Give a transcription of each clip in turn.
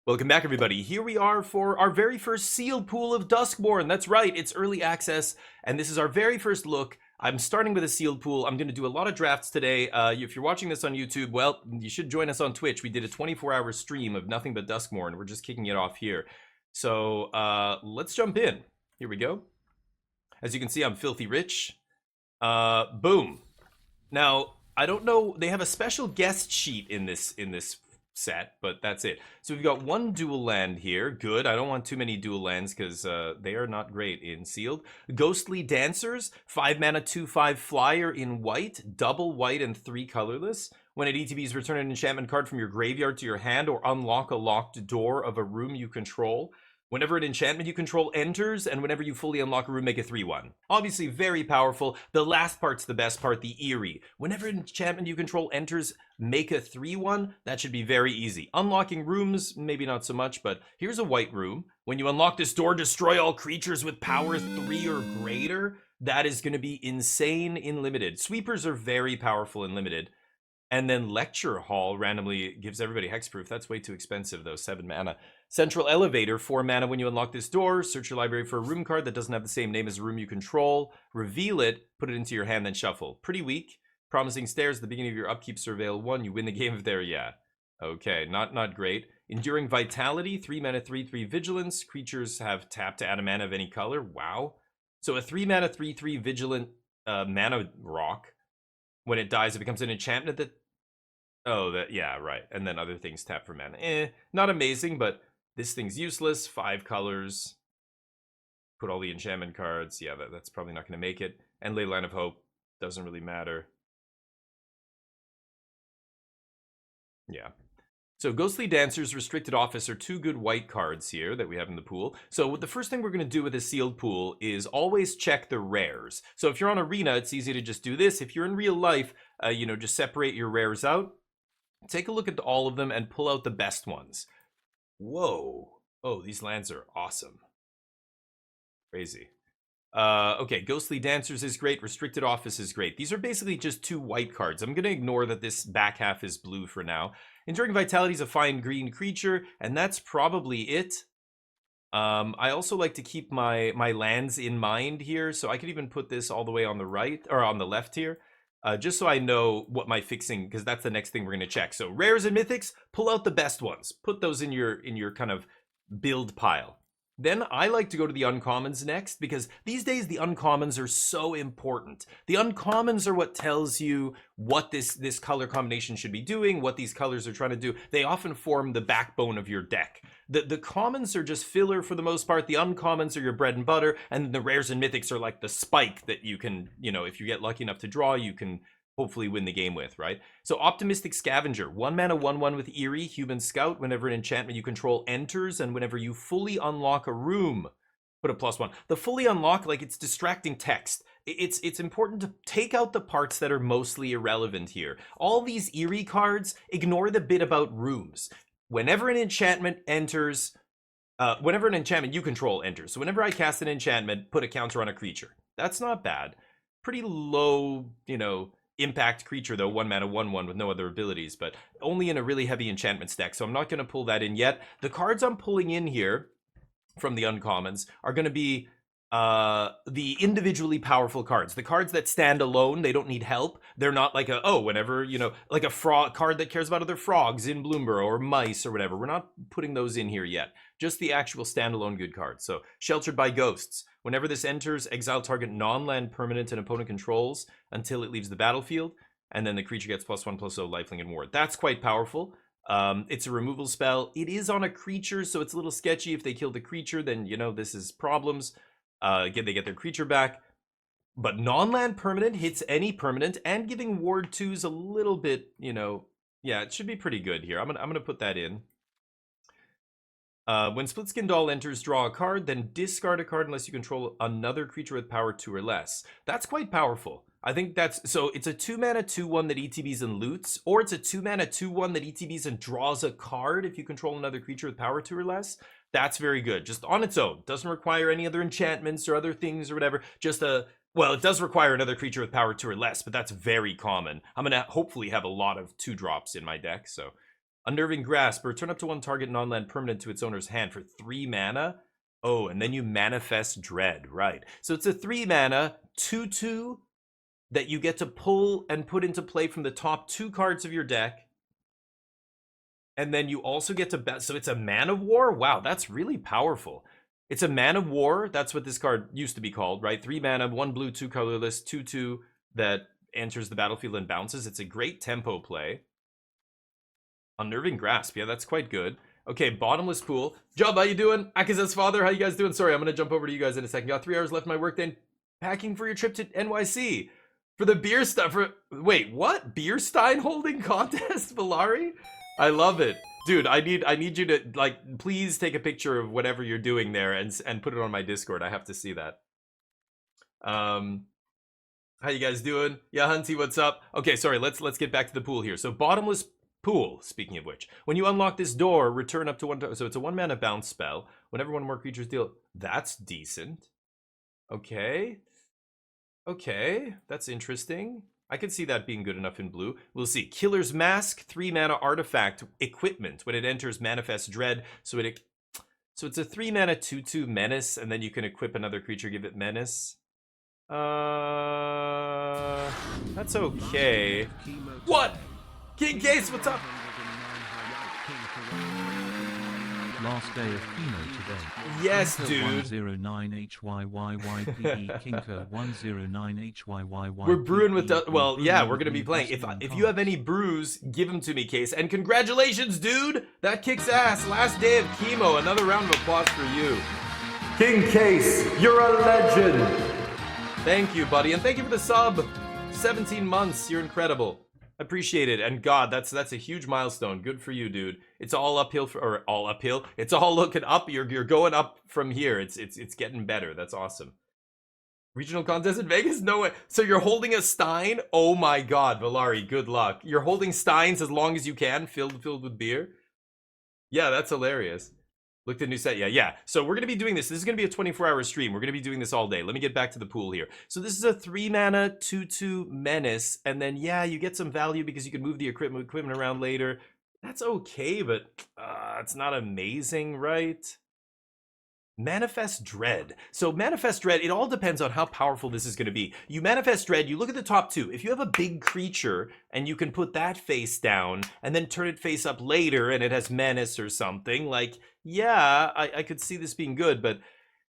Welcome back, everybody. Here we are for our very first sealed pool of Duskmourn. That's right, it's early access, and this is our very first look. I'm starting with a sealed pool. I'm going to do a lot of drafts today. If you're watching this on YouTube, well, you should join us on Twitch. We did a 24-hour stream of nothing but Duskmourn. We're just kicking it off here. So let's jump in. Here we go. As you can see, I'm filthy rich. Boom. Now, I don't know. They have a special guest sheet in this set, but that's it. So we've got one dual land here. Good. I don't want too many dual lands because they are not great in sealed. Ghostly Dancers, 5 mana, 2/5 flyer in white, double white and 3 colorless. When it ETBs, return an enchantment card from your graveyard to your hand or unlock a locked door of a room you control. Whenever an enchantment you control enters, and whenever you fully unlock a room, make a 3/1. Obviously, very powerful. The last part's the best part, the eerie. Whenever an enchantment you control enters, make a 3/1. That should be very easy. Unlocking rooms, maybe not so much, but here's a white room. When you unlock this door, destroy all creatures with power 3 or greater. That is going to be insane in limited. Sweepers are very powerful in limited. And then Lecture Hall randomly gives everybody hexproof. That's way too expensive, though. 7 mana. Central Elevator, 4 mana. When you unlock this door, search your library for a room card that doesn't have the same name as a room you control. Reveal it, put it into your hand, then shuffle. Pretty weak. Promising Stairs, at the beginning of your upkeep, surveil 1. You win the game if there, yeah. Okay, not great. Enduring Vitality, 3 mana, 3/3 Vigilance. Creatures have tap to add a mana of any color. Wow. So a 3 mana, 3/3 Vigilant mana rock. When it dies, it becomes an enchantment that... Oh, that, yeah, right. And then other things tap for mana. Not amazing, but this thing's useless. 5 colors. Put all the enchantment cards. Yeah, that's probably not going to make it. And Leyline of Hope doesn't really matter. Yeah. So Ghostly Dancers, Restricted Office are 2 good white cards here that we have in the pool. So the first thing we're going to do with a sealed pool is always check the rares. So if you're on Arena, it's easy to just do this. If you're in real life, just separate your rares out. Take a look at all of them and pull out the best ones. Whoa. Oh, these lands are awesome. Crazy. Okay, Ghostly Dancers is great. Restricted Office is great. These are basically just 2 white cards. I'm going to ignore that this back half is blue for now. Enduring Vitality is a fine green creature, and that's probably it. I also like to keep my lands in mind here, so I could even put this all the way on the right, or on the left here. Just so I know what my fixing, because that's the next thing we're going to check. So rares and mythics, pull out the best ones. Put those in your kind of build pile. Then I like to go to the uncommons next, because these days the uncommons are so important. The uncommons are what tells you what this color combination should be doing, what these colors are trying to do. They often form the backbone of your deck. The commons are just filler for the most part. The uncommons are your bread and butter, and the rares and mythics are like the spike that you can, if you get lucky enough to draw, you can hopefully win the game with, right? So Optimistic Scavenger, 1 mana, 1/1 with Eerie, Human Scout. Whenever an enchantment you control enters, and whenever you fully unlock a room, put a +1. The fully unlock, like, it's distracting text. It's important to take out the parts that are mostly irrelevant here. All these Eerie cards, ignore the bit about rooms. Whenever an enchantment enters, whenever an enchantment you control enters, so whenever I cast an enchantment, put a counter on a creature. That's not bad. Pretty low, impact creature, though. 1 mana, 1/1 with no other abilities, but only in a really heavy enchantment stack, so I'm not going to pull that in yet. The cards I'm pulling in here from the uncommons are going to be the individually powerful cards, the cards that stand alone. They don't need help. They're not like whenever, like a frog card that cares about other frogs in Bloomborough or mice or whatever. We're not putting those in here yet. Just the actual standalone good cards. So Sheltered by Ghosts. Whenever this enters, exile target non-land permanent an opponent controls until it leaves the battlefield, and then the creature gets +1/+0 lifelink and ward. That's quite powerful. It's a removal spell. It is on a creature, so it's a little sketchy. If they kill the creature, then this is problems. They get their creature back. But non-land permanent hits any permanent, and giving ward 2 is a little bit, yeah, it should be pretty good here. I'm gonna put that in. When Splitskin Doll enters, draw a card, then discard a card unless you control another creature with power 2 or less. That's quite powerful. I think that's... So it's a 2 mana 2/1 that ETBs and loots, or it's a 2 mana 2/1 that ETBs and draws a card if you control another creature with power 2 or less. That's very good. Just on its own. Doesn't require any other enchantments or other things or whatever. Just a... Well, it does require another creature with power 2 or less, but that's very common. I'm going to hopefully have a lot of 2-drops in my deck, so... Unnerving Grasp. Return up to 1 target non-land permanent to its owner's hand for 3 mana. Oh, and then you manifest Dread. Right. So it's a 3 mana, 2/2 that you get to pull and put into play from the top 2 cards of your deck. And then you also get to... So it's a Man of War? Wow, that's really powerful. It's a Man of War. That's what this card used to be called, right? 3 mana, 1 blue, 2 colorless, 2/2 that enters the battlefield and bounces. It's a great tempo play. Unnerving Grasp. Yeah, that's quite good. Okay, Bottomless Pool. Job, how you doing? Akazet's father, how you guys doing? Sorry, I'm going to jump over to you guys in a second. Got 3 hours left in my work day. Packing for your trip to NYC. For the beer stuff. Wait, what? Beer Stein holding contest, Valari? I love it. Dude, I need you to, like, please take a picture of whatever you're doing there and put it on my Discord. I have to see that. How you guys doing? Yeah, Hunty, what's up? Okay, sorry, let's get back to the pool here. So Bottomless Pool, speaking of which. When you unlock this door, return up to 1... So it's a 1 mana bounce spell. Whenever 1 or more creatures deal... That's decent. Okay. Okay, that's interesting. I could see that being good enough in blue. We'll see. Killer's Mask, 3 mana artifact equipment. When it enters, manifest Dread. So it's a 3 mana 2/2 menace, and then you can equip another creature, give it menace. That's okay. What? King Case, what's up? Last day of chemo today. Yes, Kinker dude. 109HYYYPE Kinker 109HYYYPE. We're brewing with well, yeah, we're gonna be playing. If you have any brews, give them to me, Case. And congratulations, dude! That kicks ass. Last day of chemo. Another round of applause for you. King Case, you're a legend. Thank you, buddy, and thank you for the sub. 17 months, you're incredible. Appreciate it. And God, that's a huge milestone. Good for you, dude. It's all uphill or all uphill. It's all looking up. You're going up from here. It's getting better. That's awesome. Regional contest in Vegas? No way. So you're holding a Stein? Oh my God, Valari, good luck. You're holding Steins as long as you can, filled with beer? Yeah, that's hilarious. Look at the new set. Yeah. So we're going to be doing this. This is going to be a 24-hour stream. We're going to be doing this all day. Let me get back to the pool here. So this is a 3 mana 2/2 menace. And then, yeah, you get some value because you can move the equipment around later. That's okay, but it's not amazing, right? Manifest Dread. So Manifest Dread, it all depends on how powerful this is going to be. You Manifest Dread, you look at the top 2. If you have a big creature and you can put that face down and then turn it face up later and it has Menace or something, like, yeah, I could see this being good, but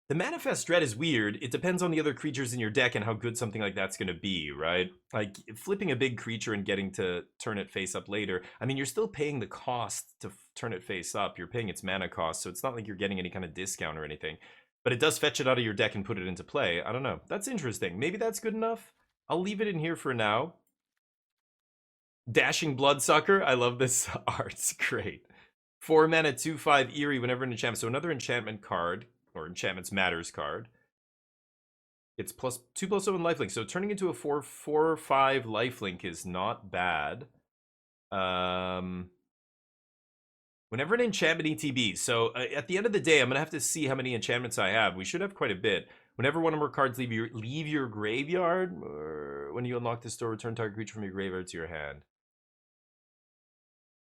the Manifest Dread is weird. It depends on the other creatures in your deck and how good something like that's going to be, right? Like, flipping a big creature and getting to turn it face up later, I mean, you're still paying the cost to turn it face up. You're paying its mana cost, so it's not like you're getting any kind of discount or anything. But it does fetch it out of your deck and put it into play. I don't know. That's interesting. Maybe that's good enough. I'll leave it in here for now. Dashing Bloodsucker. I love this art. It's great. 4 mana 2/5 Eerie whenever an enchantment. So another enchantment card, or Enchantments Matters card. It's +2/+0 lifelink. So turning into a 4/4/5 lifelink is not bad. Whenever an enchantment ETB. So at the end of the day, I'm going to have to see how many enchantments I have. We should have quite a bit. Whenever one or more cards leave your graveyard, or when you unlock this door, return target creature from your graveyard to your hand.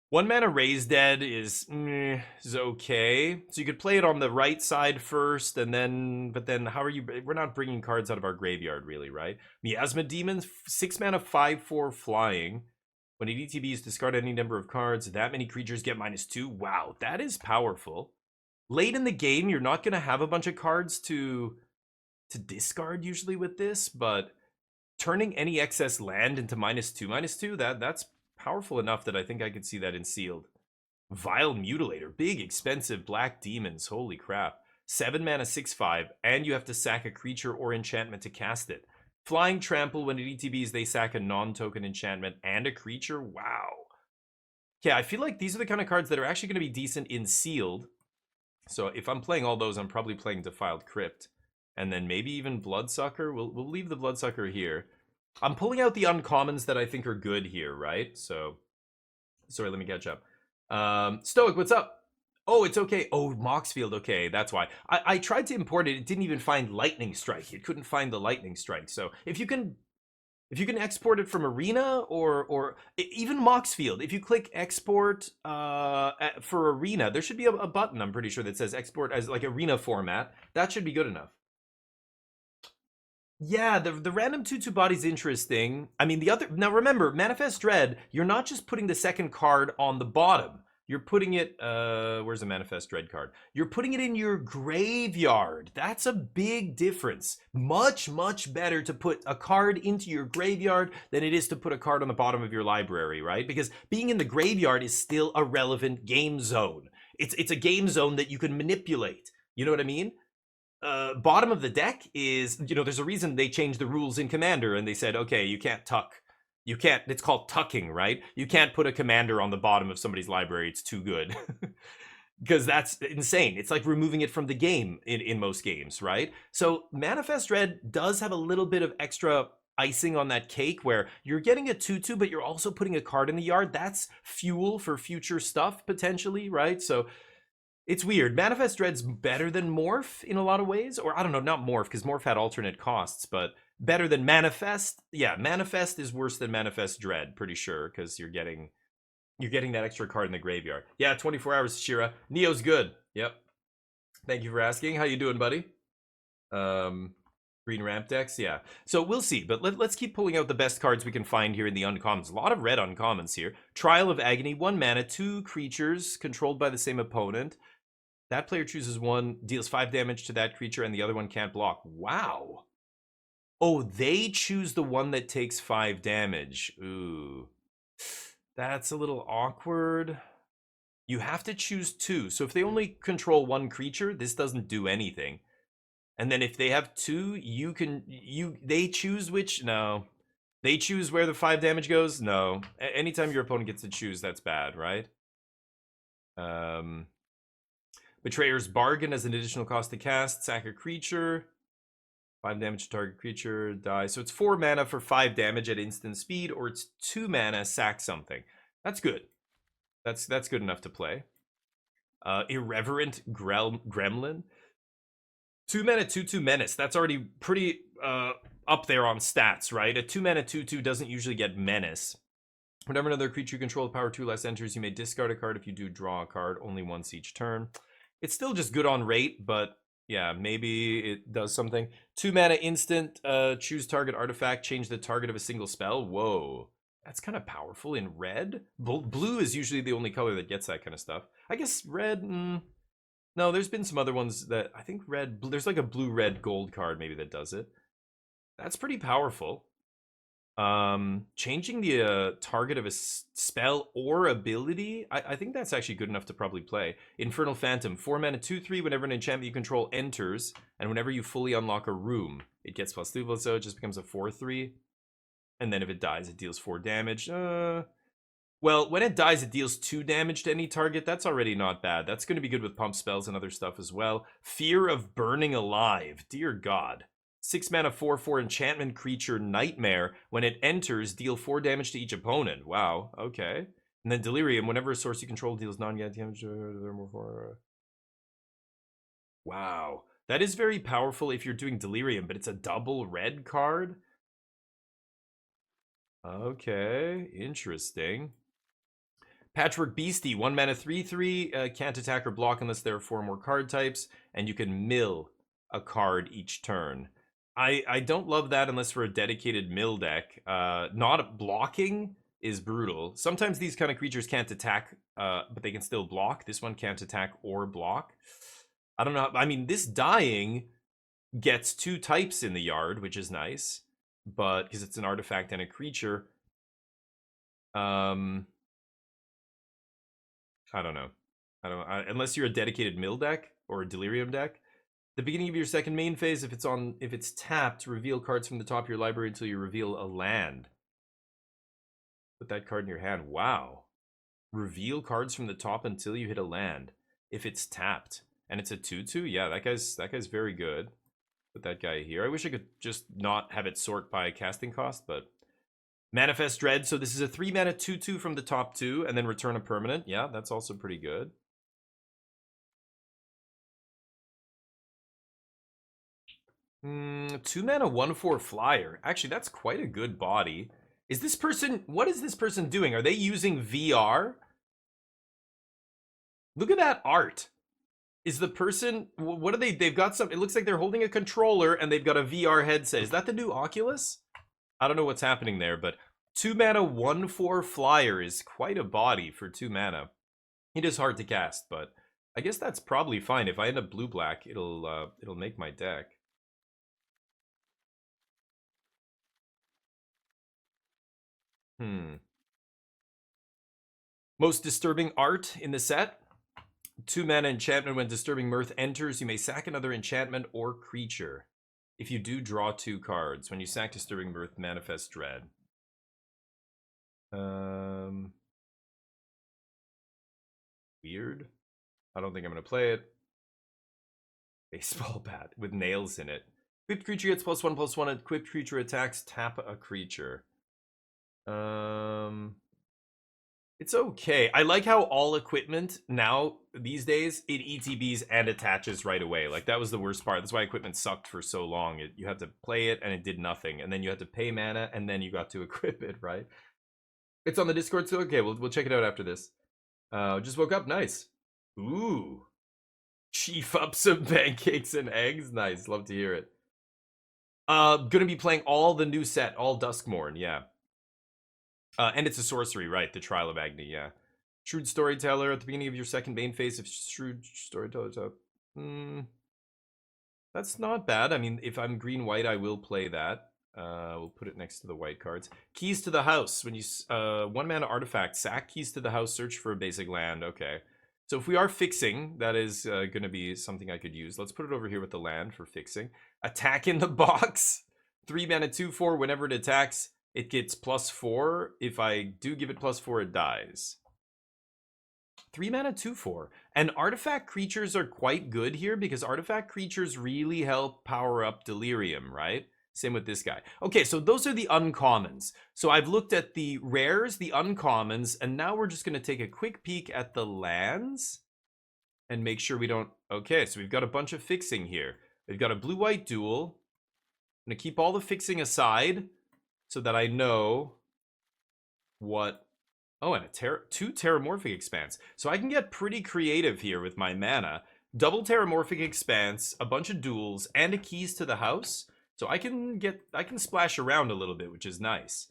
1 mana Raise Dead is okay. So you could play it on the right side first, and then, but then how are you? We're not bringing cards out of our graveyard, really, right? Miasma Demon, 6 mana 5/4 flying. When it ETBs, discard any number of cards. That many creatures get -2. Wow, that is powerful. Late in the game, you're not going to have a bunch of cards to discard usually with this, but turning any excess land into -2/2, that's powerful enough that I think I could see that in Sealed. Vile Mutilator, big expensive black demons, holy crap. 7 mana 6/5, and you have to sack a creature or enchantment to cast it. Flying Trample, when it ETBs, they sack a non-token enchantment and a creature. Wow. Okay, I feel like these are the kind of cards that are actually going to be decent in Sealed. So if I'm playing all those, I'm probably playing Defiled Crypt. And then maybe even Bloodsucker. We'll leave the Bloodsucker here. I'm pulling out the uncommons that I think are good here, right? So, sorry, let me catch up. Stoic, what's up? Oh, it's okay. Oh, Moxfield, okay, that's why. I tried to import it. It didn't even find Lightning Strike. It couldn't find the Lightning Strike. So if you can If you can export it from Arena or even Moxfield, if you click export for Arena, there should be a button, I'm pretty sure, that says export as like Arena format. That should be good enough. Yeah, the random 2/2 body's interesting. I mean, the other, now remember, Manifest Dread, you're not just putting the second card on the bottom. You're putting it, where's the Manifest Dread card? You're putting it in your graveyard. That's a big difference. Much, much better to put a card into your graveyard than it is to put a card on the bottom of your library, right? Because being in the graveyard is still a relevant game zone. It's a game zone that you can manipulate. You know what I mean? Bottom of the deck is, there's a reason they changed the rules in Commander and they said, okay, you can't tuck. You can't, it's called tucking, right? You can't put a commander on the bottom of somebody's library. It's too good. Because that's insane. It's like removing it from the game in most games, right? So Manifest Dread does have a little bit of extra icing on that cake where you're getting a 2/2, but you're also putting a card in the yard. That's fuel for future stuff, potentially, right? So it's weird. Manifest Dread's better than Morph in a lot of ways. Or I don't know, not Morph, because Morph had alternate costs, but better than Manifest. Yeah, Manifest is worse than Manifest Dread, pretty sure, because you're getting that extra card in the graveyard. Yeah, 24 hours, Shira. Neo's good. Yep. Thank you for asking. How you doing, buddy? Green ramp decks, yeah. So we'll see, but let's keep pulling out the best cards we can find here in the uncommons. A lot of red uncommons here. Trial of Agony, 1 mana, 2 creatures controlled by the same opponent. That player chooses one, deals 5 damage to that creature, and the other one can't block. Wow. Oh, they choose the one that takes 5 damage. Ooh. That's a little awkward. You have to choose 2. So if they only control 1 creature, this doesn't do anything. And then if they have 2, they choose which? No. They choose where the 5 damage goes? No. Anytime your opponent gets to choose, that's bad, right? Betrayer's Bargain as an additional cost to cast. Sack a creature. 5 damage to target creature. Die. So it's 4 mana for 5 damage at instant speed, or it's 2 mana, sack something. That's good. That's good enough to play. Irreverent Gremlin. 2 mana, 2/2 menace. That's already pretty up there on stats, right? A 2 mana, 2/2 doesn't usually get menace. Whenever another creature you control with power 2 less enters, you may discard a card. If you do, draw a card only once each turn. It's still just good on rate, but yeah, maybe it does something. 2 mana instant, choose target artifact, change the target of a single spell. Whoa, that's kind of powerful in red. Blue is usually the only color that gets that kind of stuff. I guess red, no, there's been some other ones that I think red, there's like a blue-red gold card maybe that does it. That's pretty powerful. Changing the target of a spell or ability, I think that's actually good enough to probably play. Infernal Phantom, 4 mana, 2/3. Whenever an enchantment you control enters, and whenever you fully unlock a room, it gets +2/+0, so it just becomes a 4/3. And then if it dies, it deals 4 damage. Well, when it dies, it deals 2 damage to any target. That's already not bad. That's going to be good with pump spells and other stuff as well. Fear of Burning Alive. Dear God. 6 mana, 4/4 enchantment creature Nightmare. When it enters, deal 4 damage to each opponent. Wow, okay. And then Delirium. Whenever a source you control deals non-get damage, wow. That is very powerful if you're doing Delirium, but it's a double red card? Okay, interesting. Patchwork Beastie, 1 mana, 3/3, can't attack or block unless there are 4 more card types, and you can mill a card each turn. I don't love that unless for a dedicated mill deck. Not blocking is brutal. Sometimes these kind of creatures can't attack, but they can still block. This one can't attack or block. I don't know. I mean, this dying gets 2 types in the yard, which is nice, but because it's an artifact and a creature. I don't know. Unless you're a dedicated mill deck or a delirium deck. The beginning of your second main phase, if it's tapped, reveal cards from the top of your library until you reveal a land. Put that card in your hand. Wow. Reveal cards from the top until you hit a land. If it's tapped. And it's a 2/2? Yeah, that guy's very good. Put that guy here. I wish I could just not have it sort by casting cost, but Manifest Dread. So this is a 3 mana 2/2 from the top 2, and then return a permanent. Yeah, that's also pretty good. Two mana, 1/4 flyer. Actually, that's quite a good body. Is this person, what is this person doing? Are they using VR? Look at that art. Is the person, what are they? They've got some, it looks like they're holding a controller and they've got a VR headset. Is that the new Oculus? I don't know what's happening there, but 2 mana, 1/4 flyer is quite a body for 2 mana. It is hard to cast, but I guess that's probably fine. If I end up blue-black, it'll make my deck. Most disturbing art in the set. 2 mana enchantment. When Disturbing Mirth enters, you may sack another enchantment or creature. If you do, draw 2 cards. When you sack Disturbing Mirth, manifest dread. Weird. I don't think I'm going to play it. Baseball bat with nails in it. Equipped creature gets +1/+1. Equipped creature attacks, tap a creature. It's okay. I like how all equipment now, these days, it ETBs and attaches right away. Like, that was the worst part. That's why equipment sucked for so long. You had to play it, and it did nothing. And then you had to pay mana, and then you got to equip it, right? It's on the Discord, so okay, we'll check it out after this. Just woke up. Nice. Ooh. Chief up some pancakes and eggs. Nice. Love to hear it. Gonna be playing all the new set, all Duskmourn, yeah. And it's a sorcery, right? The Trial of Agni, yeah. Shrewd Storyteller at the beginning of your second main phase. If Shrewd Storyteller, that's not bad. I mean, if I'm green-white, I will play that. We'll put it next to the white cards. Keys to the House. When you 1 mana artifact, sack Keys to the House, search for a basic land. Okay. So if we are fixing, that is going to be something I could use. Let's put it over here with the land for fixing. Attack in the Box. 3 mana, 2/4. Whenever it attacks, it gets +4. If I do give it +4, it dies. 3 mana, 2/4. And artifact creatures are quite good here because artifact creatures really help power up Delirium, right? Same with this guy. Okay, so those are the uncommons. So I've looked at the rares, the uncommons, and now we're just going to take a quick peek at the lands and make sure we don't... Okay, so we've got a bunch of fixing here. We've got a blue-white duel. I'm going to keep all the fixing aside so that I know what... Oh, and a 2 Terramorphic Expanse. So I can get pretty creative here with my mana. Double Terramorphic Expanse, a bunch of duels, and a Keys to the House. So I can splash around a little bit, which is nice.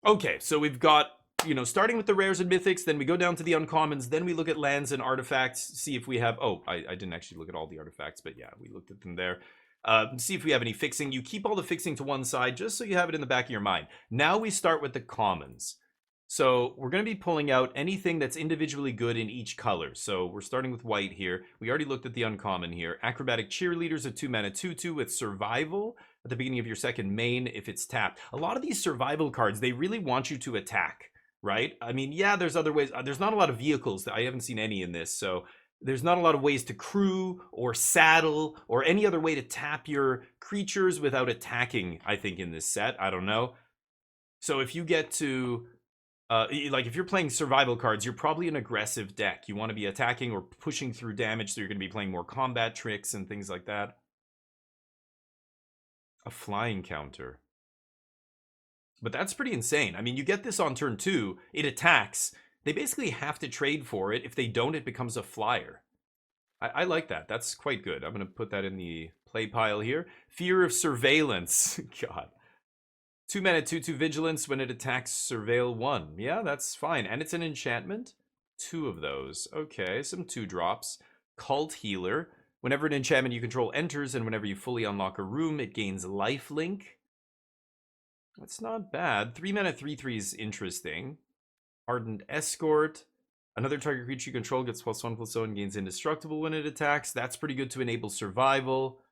Okay, so we've got, you know, starting with the rares and mythics, then we go down to the uncommons, then we look at lands and artifacts, see if we have... Oh, I didn't actually look at all the artifacts, but yeah, we looked at them there. See if we have any fixing. You keep all the fixing to one side just so you have it in the back of your mind. Now we start with the commons. So we're going to be pulling out anything that's individually good in each color. So we're starting with white here. We already looked at the uncommon here. Acrobatic Cheerleaders at 2 mana, 2/2 with survival at the beginning of your second main if it's tapped. A lot of these survival cards, they really want you to attack, right? I mean, yeah, there's other ways. There's not a lot of vehicles. I haven't seen any in this. So there's not a lot of ways to crew or saddle or any other way to tap your creatures without attacking, I think, in this set. I don't know. So if you get to... like if you're playing survival cards, you're probably an aggressive deck. You want to be attacking or pushing through damage, so you're going to be playing more combat tricks and things like that. A flying counter. But that's pretty insane. I mean, you get this on turn 2, it attacks. They basically have to trade for it. If they don't, it becomes a flyer. I like that. That's quite good. I'm going to put that in the play pile here. Fear of Surveillance. God. 2 mana, 2/2 Vigilance. When it attacks, surveil 1. Yeah, that's fine. And it's an enchantment. 2 of those. Okay, some 2-drops. Cult Healer. Whenever an enchantment you control enters and whenever you fully unlock a room, it gains lifelink. That's not bad. 3 mana, 3/3 is interesting. Ardent Escort. Another target creature you control gets +1/+0 and gains indestructible when it attacks. That's pretty good to enable survival.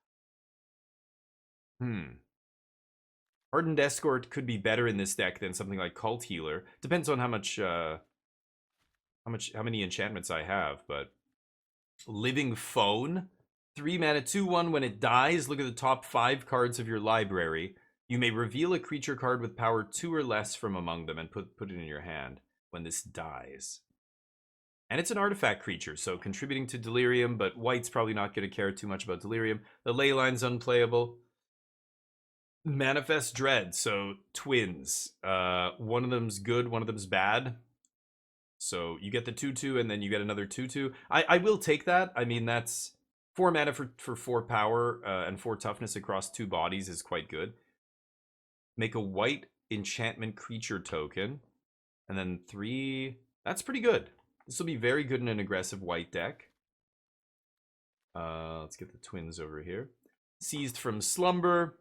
Ardent Escort could be better in this deck than something like Cult Healer. Depends on how many enchantments I have, but Living Phone, 3 mana, 2/1. When it dies, look at the top 5 cards of your library. You may reveal a creature card with power 2 or less from among them and put it in your hand when this dies. And it's an artifact creature, so contributing to Delirium, but white's probably not going to care too much about Delirium. The Leyline's unplayable. Manifest Dread, so twins. One of them's good, one of them's bad. So you get the 2/2 and then you get another 2/2. I will take that. I mean, that's 4 mana for 4 power and 4 toughness across 2 bodies is quite good. Make a white enchantment creature token. And then 3. That's pretty good. This will be very good in an aggressive white deck. Let's get the twins over here. Seized from Slumber.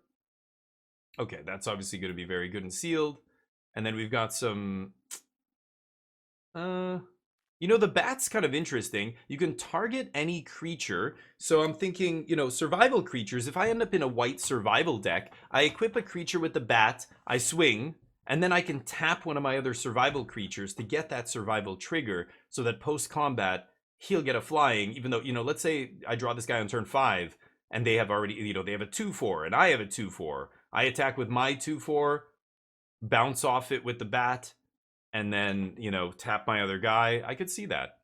Okay, that's obviously going to be very good and sealed. And then we've got some... you know, the bat's kind of interesting. You can target any creature. So I'm thinking, you know, survival creatures. If I end up in a white survival deck, I equip a creature with the bat, I swing, and then I can tap one of my other survival creatures to get that survival trigger so that post-combat, he'll get a flying, even though, you know, let's say I draw this guy on turn 5, and they have already, you know, they have a 2/4, and I have a 2/4. I attack with my 2/4, bounce off it with the bat, and then, you know, tap my other guy. I could see that.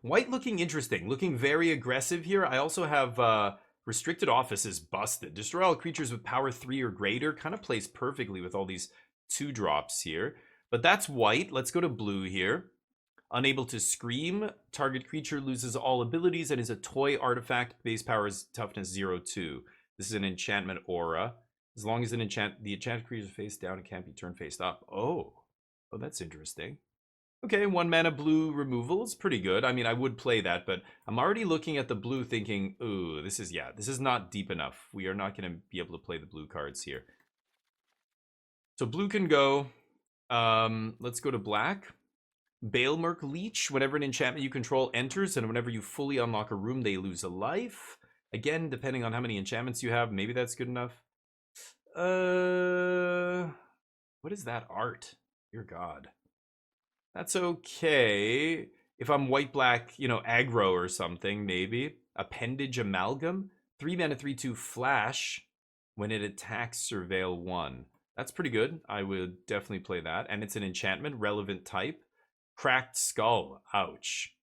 White looking interesting, looking very aggressive here. I also have Restricted Office is busted. Destroy all creatures with power 3 or greater. Kind of plays perfectly with all these 2-drops here. But that's white. Let's go to blue here. Unable to scream. Target creature loses all abilities and is a toy artifact. Base power is toughness 0/2. This is an enchantment aura. As long as the enchanted creature is face down, it can't be turned face up. Oh, that's interesting. Okay, 1 mana blue removal is pretty good. I mean, I would play that, but I'm already looking at the blue thinking, ooh, this is not deep enough. We are not going to be able to play the blue cards here. So blue can go. Let's go to black. Baelmerk Leech. Whenever an enchantment you control enters, and whenever you fully unlock a room, they lose a life. Again, depending on how many enchantments you have, maybe that's good enough. What is that art? Dear God. That's okay. If I'm white-black, you know, aggro or something, maybe. Appendage Amalgam. 3 mana, 3/2 flash. When it attacks, surveil 1. That's pretty good. I would definitely play that. And it's an enchantment, relevant type. Cracked Skull. Ouch.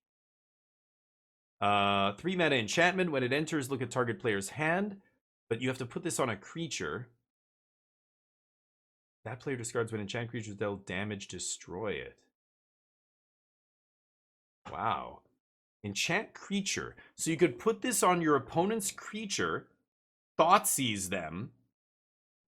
3 mana enchantment. When it enters, look at target player's hand. But you have to put this on a creature. That player discards when enchant creatures dealt damage, destroy it. Wow. Enchant creature. So you could put this on your opponent's creature, Thoughtseize them.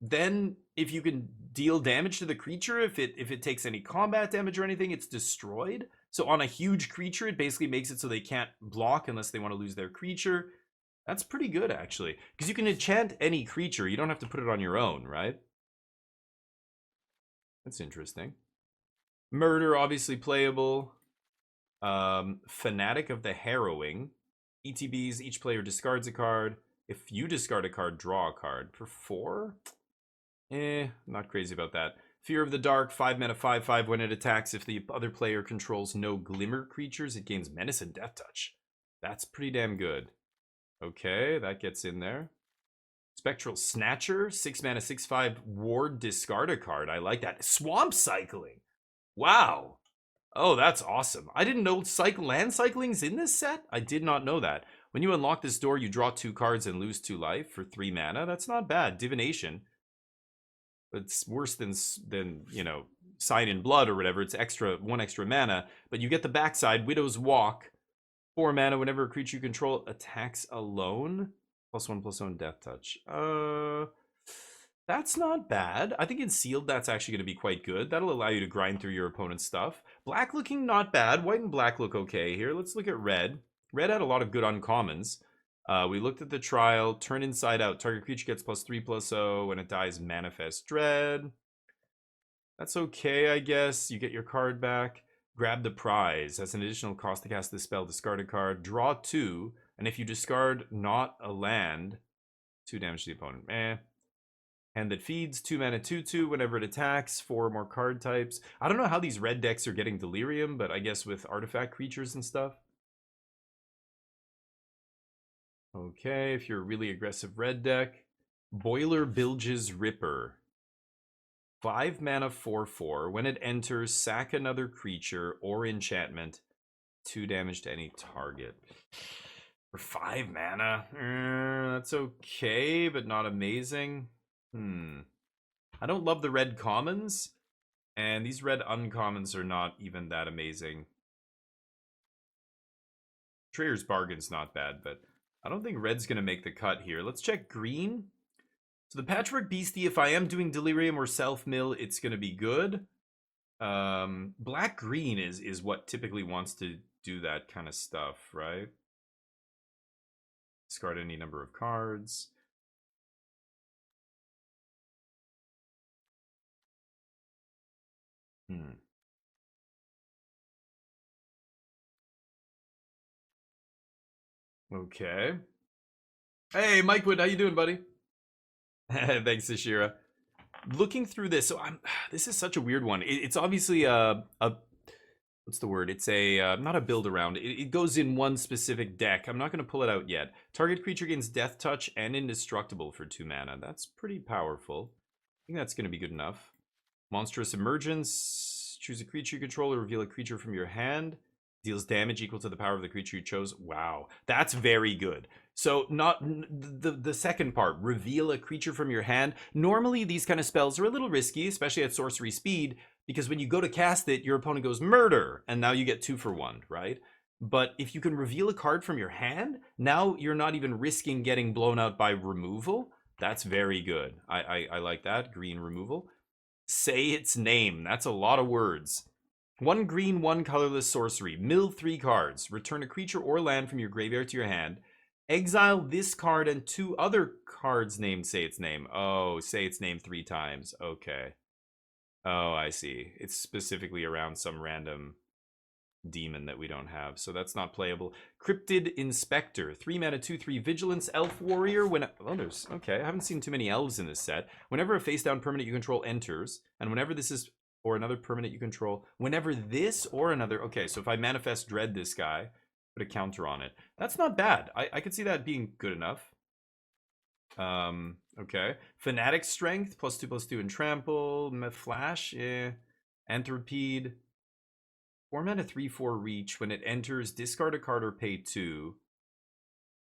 Then if you can deal damage to the creature, if it takes any combat damage or anything, it's destroyed. So on a huge creature, it basically makes it so they can't block unless they want to lose their creature. That's pretty good, actually. Because you can enchant any creature. You don't have to put it on your own, right? That's interesting. Murder, obviously playable. Fanatic of the Harrowing. ETBs, each player discards a card. If you discard a card, draw a card. For 4? Not crazy about that. Fear of the Dark, 5 mana, 5/5. When it attacks, if the other player controls no glimmer creatures, it gains Menace and Death Touch. That's pretty damn good. Okay, that gets in there. Spectral Snatcher, 6 mana, 6/5. Ward, discard a card. I like that. Swamp Cycling. Wow. Oh, that's awesome. I didn't know land cycling's in this set. I did not know that. When you unlock this door, you draw 2 cards and lose 2 life for 3 mana. That's not bad. Divination. It's worse than you know, Sign in Blood or whatever. It's 1 extra mana. But you get the backside, Widow's Walk. 4 mana whenever a creature you control attacks alone. +1/+1 Death Touch. That's not bad. I think in Sealed, that's actually going to be quite good. That'll allow you to grind through your opponent's stuff. Black looking not bad. White and black look okay here. Let's look at red. Red had a lot of good uncommons. We looked at the trial. Turn inside out. Target creature gets +3/+0. When it dies, Manifest Dread. That's okay, I guess. You get your card back. Grab the Prize. As an additional cost to cast this spell, discard a card. Draw 2. And if you discard not a land, 2 damage to the opponent. Hand that feeds, 2 mana, 2/2. Whenever it attacks, 4 more card types. I don't know how these red decks are getting Delirium, but I guess with artifact creatures and stuff. Okay, if you're a really aggressive red deck. Boiler Bilge's Ripper. 5 mana, 4/4. When it enters, sack another creature or enchantment. 2 damage to any target. For 5 mana? That's okay, but not amazing. I don't love the red commons, and these red uncommons are not even that amazing. Trader's Bargain's not bad, but I don't think red's going to make the cut here. Let's check green. So the Patchwork Beastie, if I am doing Delirium or Self-Mill, it's going to be good. Black-green is what typically wants to do that kind of stuff, right? Discard any number of cards. Okay. Hey, Mike Wood, how you doing, buddy? Thanks, Ashira. Looking through this, so I'm. This is such a weird one. It's obviously a what's the word? It's a not a build around. It goes in one specific deck. I'm not going to pull it out yet. Target creature gains Death Touch and Indestructible for 2 mana. That's pretty powerful. I think that's going to be good enough. Monstrous Emergence. Choose a creature you control or reveal a creature from your hand. Deals damage equal to the power of the creature you chose. Wow, that's very good. So not the second part, reveal a creature from your hand. Normally these kind of spells are a little risky, especially at sorcery speed, because when you go to cast it, your opponent goes murder, and now you get 2 for 1, right? But if you can reveal a card from your hand, now you're not even risking getting blown out by removal. That's very good. I like that. Green removal. Say its name. That's a lot of words. 1 green, 1 colorless sorcery. Mill 3 cards. Return a creature or land from your graveyard to your hand. Exile this card and 2 other cards named Say Its Name. Oh, say its name 3 times. Okay. Oh, I see. It's specifically around some random demon that we don't have, so that's not playable. Cryptid Inspector, 3 mana, 2/3 Vigilance Elf Warrior. When there's okay, I haven't seen too many elves in this set. Whenever a face down permanent you control enters, and whenever this is or another permanent you control, whenever this or another. Okay, so if I manifest dread this guy, put a counter on it. That's not bad. I could see that being good enough. Okay. Fanatic Strength, +2/+2 and Trample. Flash, Anthropede. 4 mana, 3/4 reach. When it enters, discard a card or pay 2.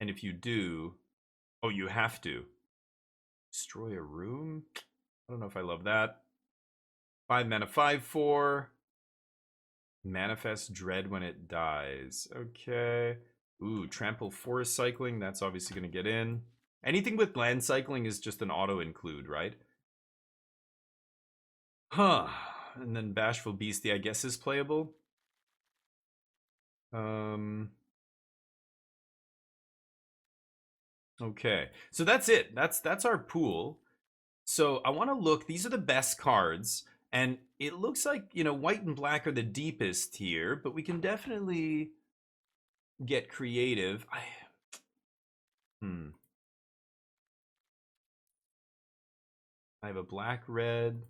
And if you do, oh, you have to. Destroy a room? I don't know if I love that. 5 mana, 5/4. Manifest Dread when it dies. Okay. Ooh, Trample Forest Cycling. That's obviously going to get in. Anything with land cycling is just an auto include, right? Huh. And then Bashful Beastie, I guess, is playable. Okay. So that's it. That's our pool. So I want to look. These are the best cards. And it looks like, white and black are the deepest here, but we can definitely get creative. I have a black red.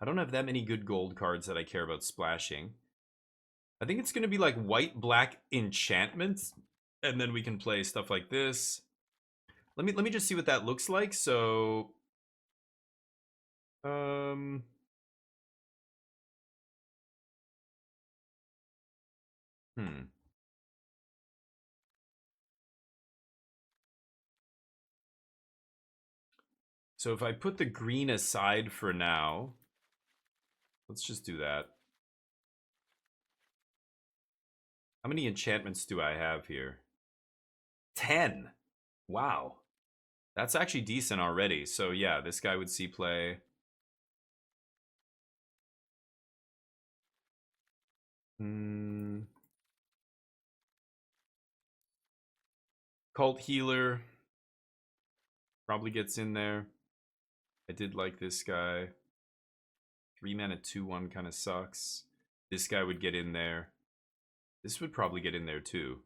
I don't have that many good gold cards that I care about splashing. I think it's going to be like white black enchantments, and then we can play stuff like this. Let me just see what that looks like. So hmm. So if I put the green aside for now, let's just do that. How many enchantments do I have here? 10. Wow. That's actually decent already. So yeah, this guy would see play. Cult Healer probably gets in there. I did like this guy. 3 mana, 2/1 kind of sucks. This guy would get in there. This would probably get in there too.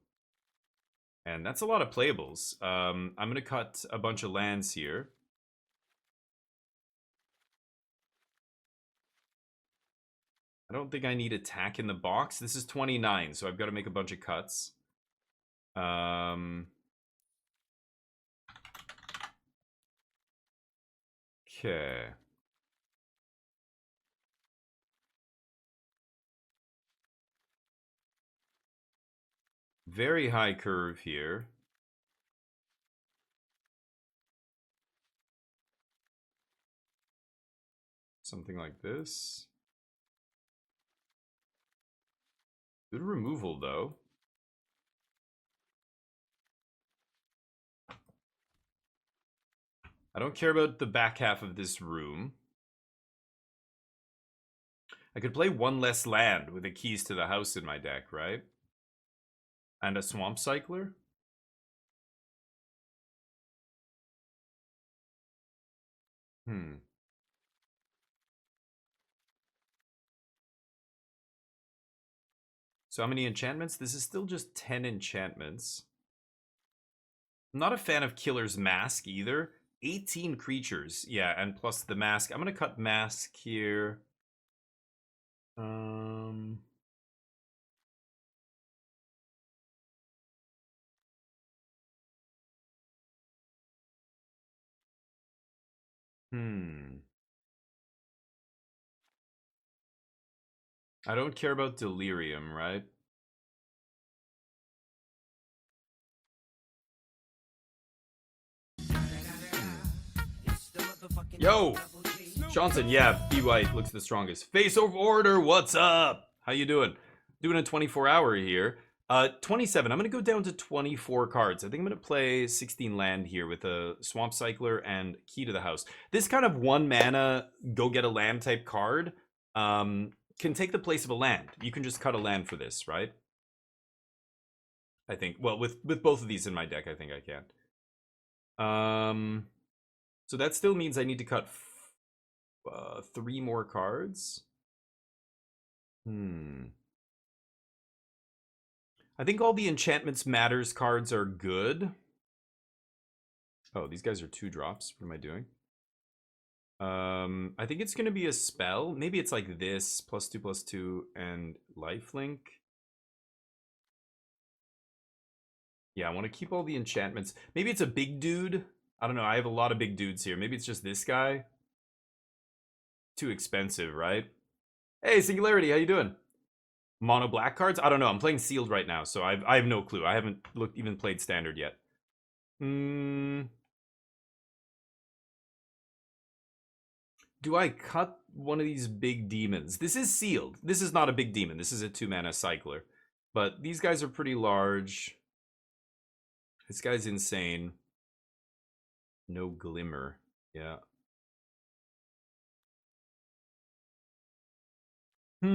And that's a lot of playables. I'm going to cut a bunch of lands here. I don't think I need attack in the box. This is 29, so I've got to make a bunch of cuts. Okay. Very high curve here. Something like this. Good removal, though. I don't care about the back half of this room. I could play one less land with the keys to the house in my deck, right? And a Swamp Cycler. So how many enchantments? This is still just 10 enchantments. I'm not a fan of Killer's Mask either. 18 creatures. Yeah, and plus the mask. I'm going to cut mask here. I don't care about Delirium, right? Yo! Johnson, yeah, B White looks the strongest. Face of Order, what's up? How you doing? Doing a 24-hour here. 27, I'm going to go down to 24 cards. I think I'm going to play 16 land here with a Swamp Cycler and Key to the House. This kind of 1 mana, go get a land type card can take the place of a land. You can just cut a land for this, right? I think, well, with both of these in my deck, I think I can. So that still means I need to cut 3 more cards. I think all the Enchantments Matters cards are good. Oh, these guys are 2 drops. What am I doing? I think it's going to be a spell. Maybe it's like this, +2/+2, and lifelink. Yeah, I want to keep all the enchantments. Maybe it's a big dude. I don't know. I have a lot of big dudes here. Maybe it's just this guy. Too expensive, right? Hey, Singularity, how you doing? Mono black cards? I don't know. I'm playing Sealed right now, so I have no clue. I haven't even played Standard yet. Do I cut one of these big demons? This is Sealed. This is not a big demon. This is a 2-mana cycler. But these guys are pretty large. This guy's insane. No Glimmer. Yeah. I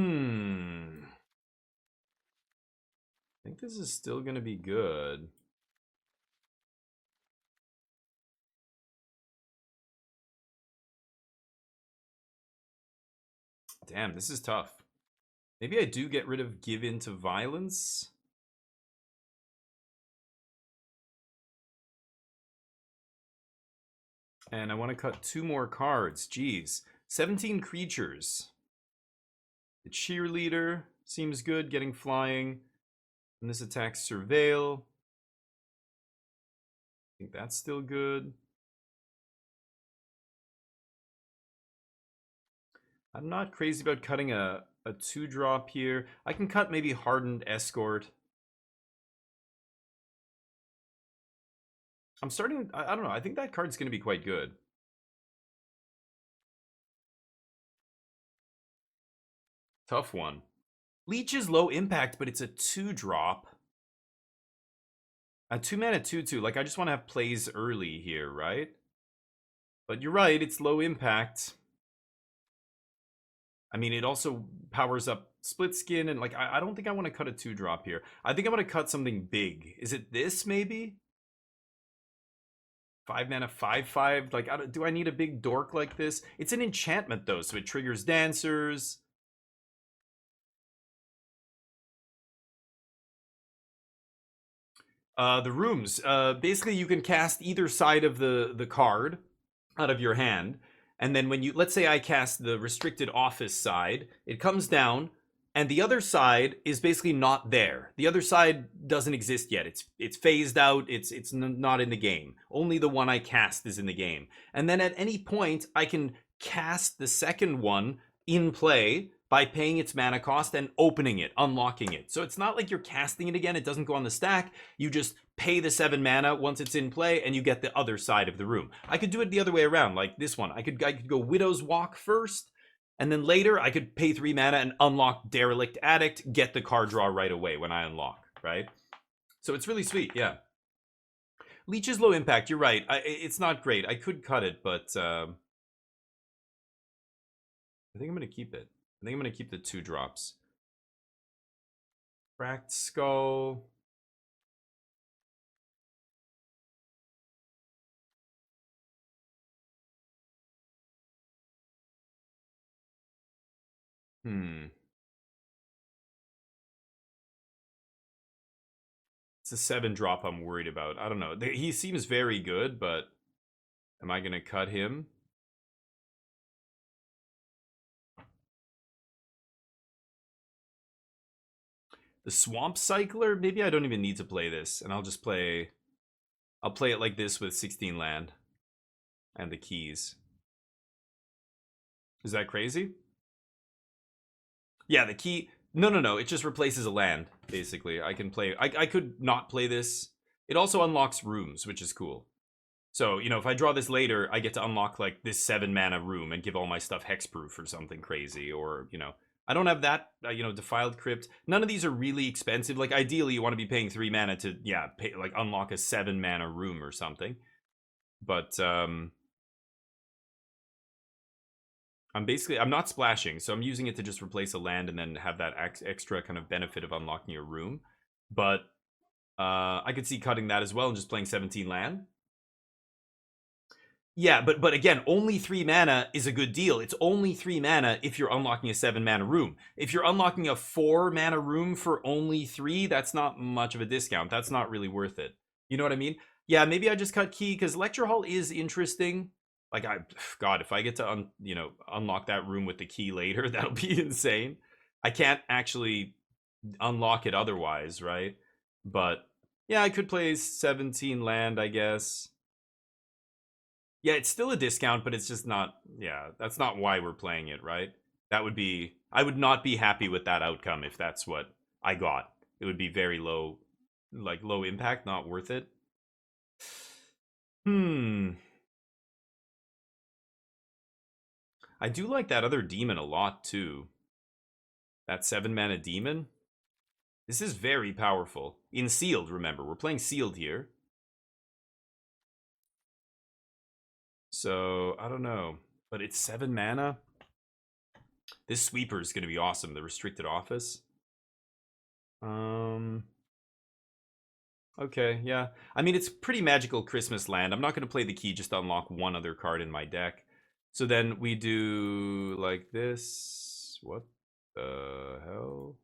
think this is still going to be good. Damn, this is tough. Maybe I do get rid of Give In to Violence. And I want to cut 2 more cards. Jeez. 17 creatures. The Cheerleader seems good, getting flying. And this attacks Surveil. I think that's still good. I'm not crazy about cutting a 2-drop here. I can cut maybe Hardened Escort. I'm starting, I don't know, I think that card's going to be quite good. Tough one. Leech is low impact, but it's a 2-drop. A 2-mana 2/2. Like, I just want to have plays early here, right? But you're right, it's low impact. I mean, it also powers up Split Skin, and like, I don't think I want to cut a 2-drop here. I think I'm going to cut something big. Is it this, maybe? 5 mana, 5/5. Like, do I need a big dork like this? It's an enchantment, though, so it triggers Dancers. The rooms. Basically, you can cast either side of the card out of your hand. And then when you, let's say I cast the restricted office side, it comes down, and the other side is basically not there. The other side doesn't exist yet. It's phased out. It's not in the game. Only the one I cast is in the game. And then at any point, I can cast the second one in play by paying its mana cost and opening it, unlocking it. So it's not like you're casting it again. It doesn't go on the stack. You just pay the 7 mana once it's in play, and you get the other side of the room. I could do it the other way around, like this one. I could go Widow's Walk first, And then later, I could pay 3 mana and unlock Derelict Addict, get the card draw right away when I unlock, right? So it's really sweet, yeah. Leech is low impact, you're right. It's not great. I could cut it, but I think I'm going to keep it. I think I'm going to keep the 2 drops. Cracked Skull. It's a 7 drop I'm worried about. I don't know. He seems very good, but am I going to cut him? The Swamp Cycler? Maybe I don't even need to play this, and I'll just play... I'll play it like this with 16 land. And the keys. Is that crazy? Yeah, the key... No. It just replaces a land, basically. I can play... I could not play this. It also unlocks rooms, which is cool. So, you know, if I draw this later, I get to unlock, like, this 7 mana room and give all my stuff hexproof or something crazy. Or, you know... I don't have that, you know, Defiled Crypt. None of these are really expensive. Like, ideally, you want to be paying 3 mana to, yeah, pay, like, unlock a 7 mana room or something. But, I'm not splashing, so I'm using it to just replace a land and then have that extra kind of benefit of unlocking a room. But, I could see cutting that as well and just playing 17 land. Yeah, but again, only 3 mana is a good deal. It's only 3 mana if you're unlocking a 7 mana room. If you're unlocking a 4 mana room for only 3, that's not much of a discount. That's not really worth it. You know what I mean? Yeah, maybe I just cut key because Lecture Hall is interesting. Like, God, if I get to unlock that room with the key later, that'll be insane. I can't actually unlock it otherwise, right? But yeah, I could play 17 land, I guess. Yeah, it's still a discount, but it's just not, yeah, that's not why we're playing it, right? That would be, I would not be happy with that outcome if that's what I got. It would be very low, like low impact, not worth it. I do like that other demon a lot, too. That 7 mana demon. This is very powerful. In Sealed, remember, we're playing Sealed here. So, I don't know. But it's 7 mana. This sweeper is going to be awesome. The restricted office. Okay, yeah. I mean, it's pretty magical Christmas land. I'm not going to play the key just to unlock one other card in my deck. So then we do like this. What the hell?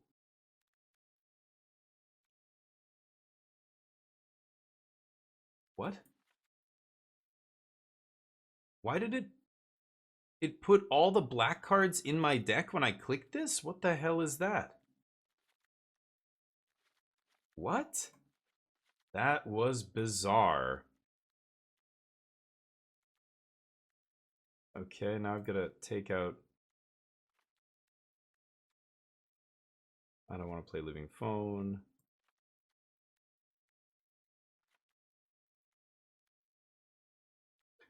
What? Why did it put all the black cards in my deck when I clicked this? What the hell is that? What? That was bizarre. Okay, now I've got to take out... I don't want to play Living Phone.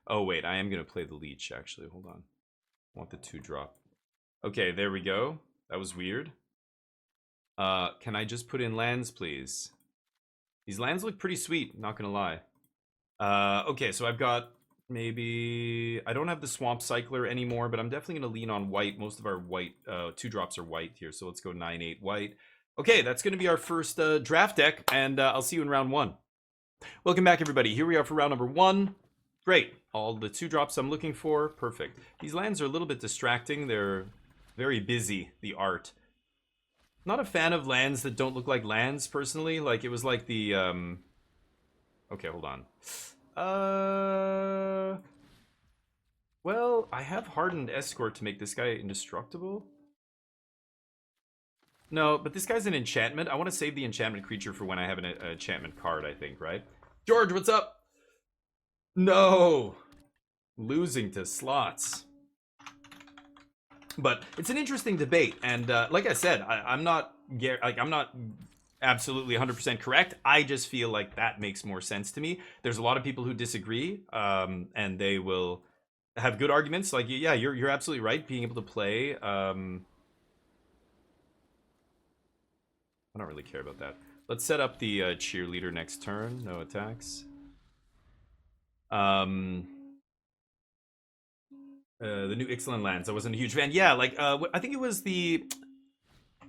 Oh, wait, I am going to play the Leech, actually. Hold on. I want the 2-drop. Okay, there we go. That was weird. Can I just put in lands, please? These lands look pretty sweet, not gonna lie. Okay, so I've got maybe... I don't have the Swamp Cycler anymore, but I'm definitely gonna lean on white. Most of our white 2-drops are white here, so let's go 9-8 white. Okay, that's gonna be our first draft deck, and I'll see you in round 1. Welcome back, everybody. Here we are for round number 1. Great. All the 2-drops I'm looking for. Perfect. These lands are a little bit distracting. They're very busy, the art. Not a fan of lands that don't look like lands, personally. Like, it was like the, Okay, hold on. Well, I have Hardened Escort to make this guy indestructible. No, but this guy's an enchantment. I want to save the enchantment creature for when I have an enchantment card, I think, right? George, what's up? No! Losing to slots. But it's an interesting debate, and like I said, I'm not absolutely 100% correct. I just feel like that makes more sense to me. There's a lot of people who disagree, and they will have good arguments. Like, yeah, you're absolutely right. Being able to play. I don't really care about that. Let's set up the cheerleader next turn. No attacks. The new Ixalan lands. I wasn't a huge fan. Yeah, like I think it was the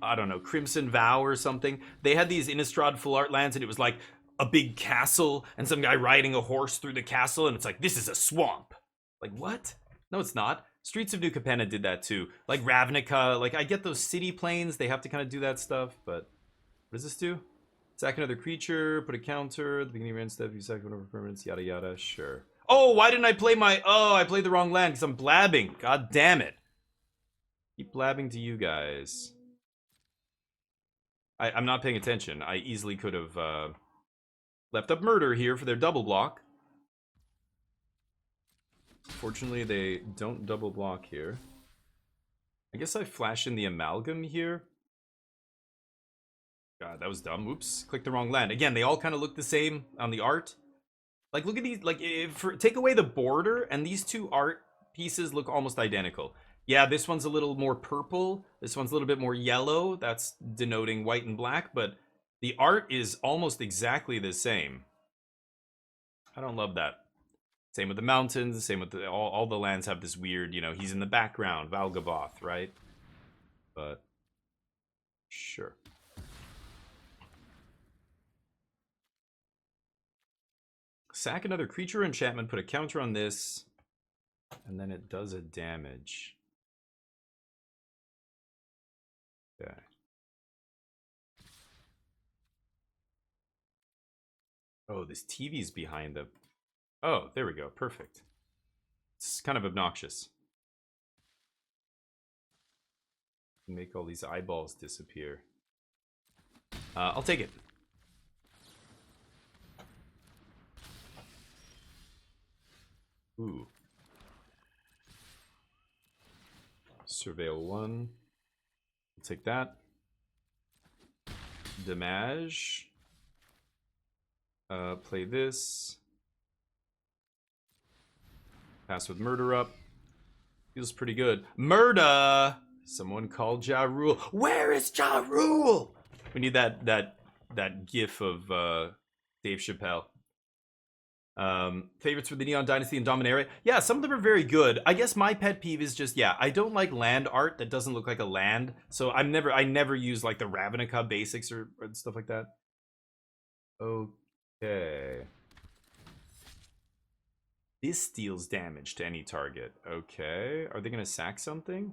I don't know, Crimson Vow or something. They had these Innistrad full art lands, and it was like a big castle and some guy riding a horse through the castle, and it's like, this is a swamp. Like, what? No, it's not. Streets of New Capenna did that too. Like Ravnica, like I get those city planes, they have to kind of do that stuff, but what does this do? Sack another creature, put a counter, at the beginning of your end step, you sack one over permanents, yada yada, sure. Oh, why didn't I play my... Oh, I played the wrong land because I'm blabbing. God damn it. Keep blabbing to you guys. I'm not paying attention. I easily could have left up murder here for their double block. Fortunately, they don't double block here. I guess I flash in the amalgam here. God, that was dumb. Oops, clicked the wrong land. Again, they all kind of look the same on the art. Like, look at these. Like, take away the border, and these two art pieces look almost identical. Yeah, this one's a little more purple. This one's a little bit more yellow. That's denoting white and black, but the art is almost exactly the same. I don't love that. Same with the mountains. Same with all the lands have this weird, you know, he's in the background, Valgavoth, right? But sure. Sack another creature enchantment, put a counter on this, and then it does a damage. Okay. Oh, this TV's behind the... Oh, there we go. Perfect. It's kind of obnoxious. Make all these eyeballs disappear. I'll take it. Ooh. Surveil 1. I'll take that. Damage. Play this. Pass with murder up. Feels pretty good. Murder! Someone called Ja Rule. Where is Ja Rule? We need that gif of Dave Chappelle. Favorites for the Neon Dynasty and Dominaria. Yeah, some of them are very good. I guess my pet peeve is just, yeah, I don't like land art that doesn't look like a land. So I never use like the Ravnica basics or stuff like that. Okay. This deals damage to any target. Okay. Are they going to sack something?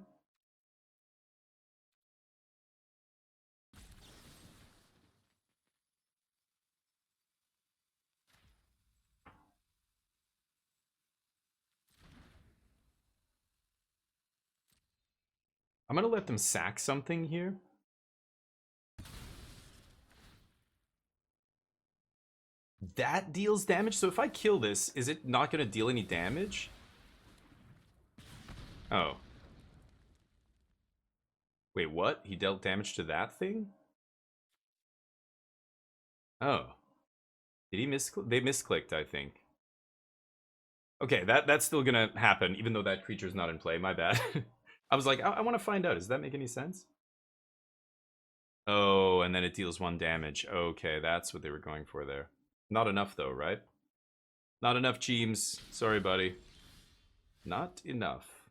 I'm going to let them sack something here. That deals damage? So if I kill this, is it not going to deal any damage? Oh. Wait, what? He dealt damage to that thing? Oh. Did he They misclicked, I think. Okay, that's still gonna happen, even though that creature's not in play. My bad. I was like, I want to find out. Does that make any sense? Oh, and then it deals 1 damage. Okay, that's what they were going for there. Not enough, though, right? Not enough, Cheems. Sorry, buddy. Not enough.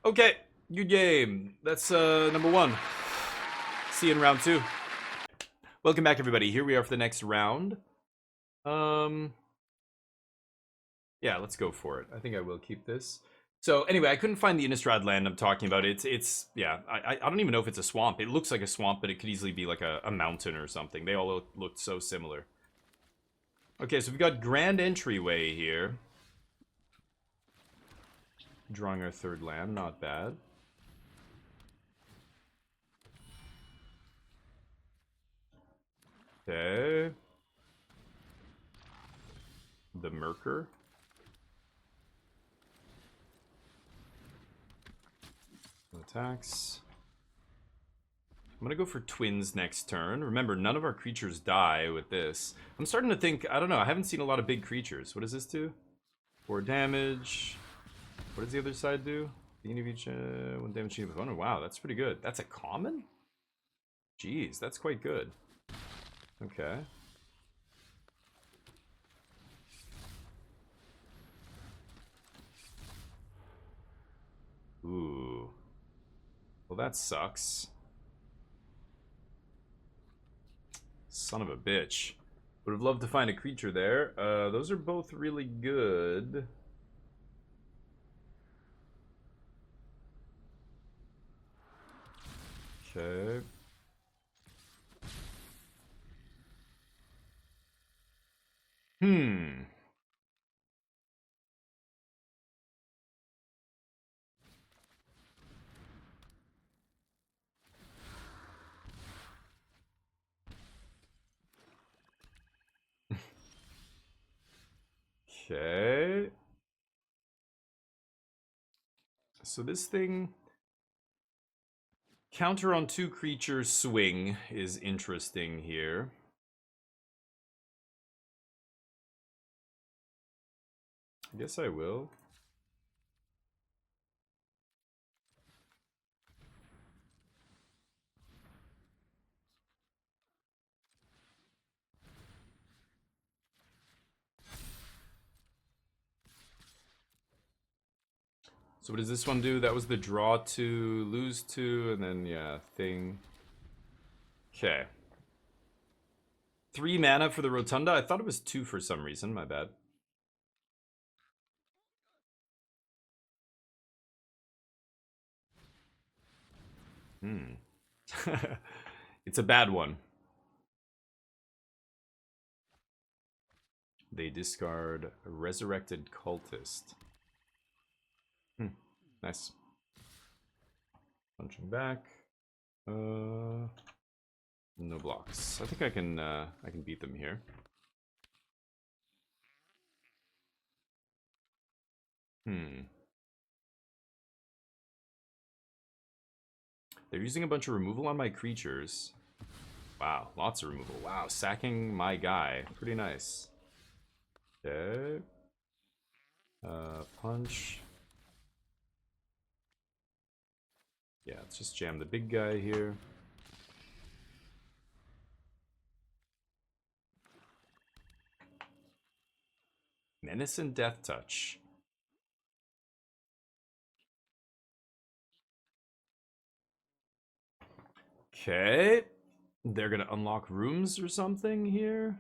Okay, good game. That's number 1. See you in round 2. Welcome back, everybody. Here we are for the next round. Yeah, let's go for it. I think I will keep this. So anyway, I couldn't find the Innistrad land I'm talking about. It's yeah, I don't even know if it's a swamp. It looks like a swamp, but it could easily be like a mountain or something. They all looked so similar. Okay, so we've got Grand Entryway here. Drawing our 3rd land, not bad. Okay. The Merker. Attacks. I'm gonna go for twins next turn. Remember, none of our creatures die with this. I'm starting to think, I don't know, I haven't seen a lot of big creatures. What does this do? 4 damage. What does the other side do? Beginning of each 1 damage with 1. Oh, wow, that's pretty good. That's a common? Jeez, that's quite good. Okay. Ooh. Well, that sucks. Son of a bitch. Would have loved to find a creature there. Those are both really good. Okay. Hmm. Okay. So this thing... Counter on 2 creatures swing is interesting here. I guess I will. So what does this one do? That was the draw 2, lose 2, and then, yeah, thing. Okay. 3 mana for the Rotunda? I thought it was 2 for some reason, my bad. It's a bad one. They discard a Resurrected Cultist. Nice. Punching back. No blocks. I think I can beat them here. They're using a bunch of removal on my creatures. Wow, lots of removal. Wow, sacking my guy. Pretty nice. Okay. Punch. Yeah, let's just jam the big guy here. Menace and Death Touch. Okay. They're gonna unlock rooms or something here.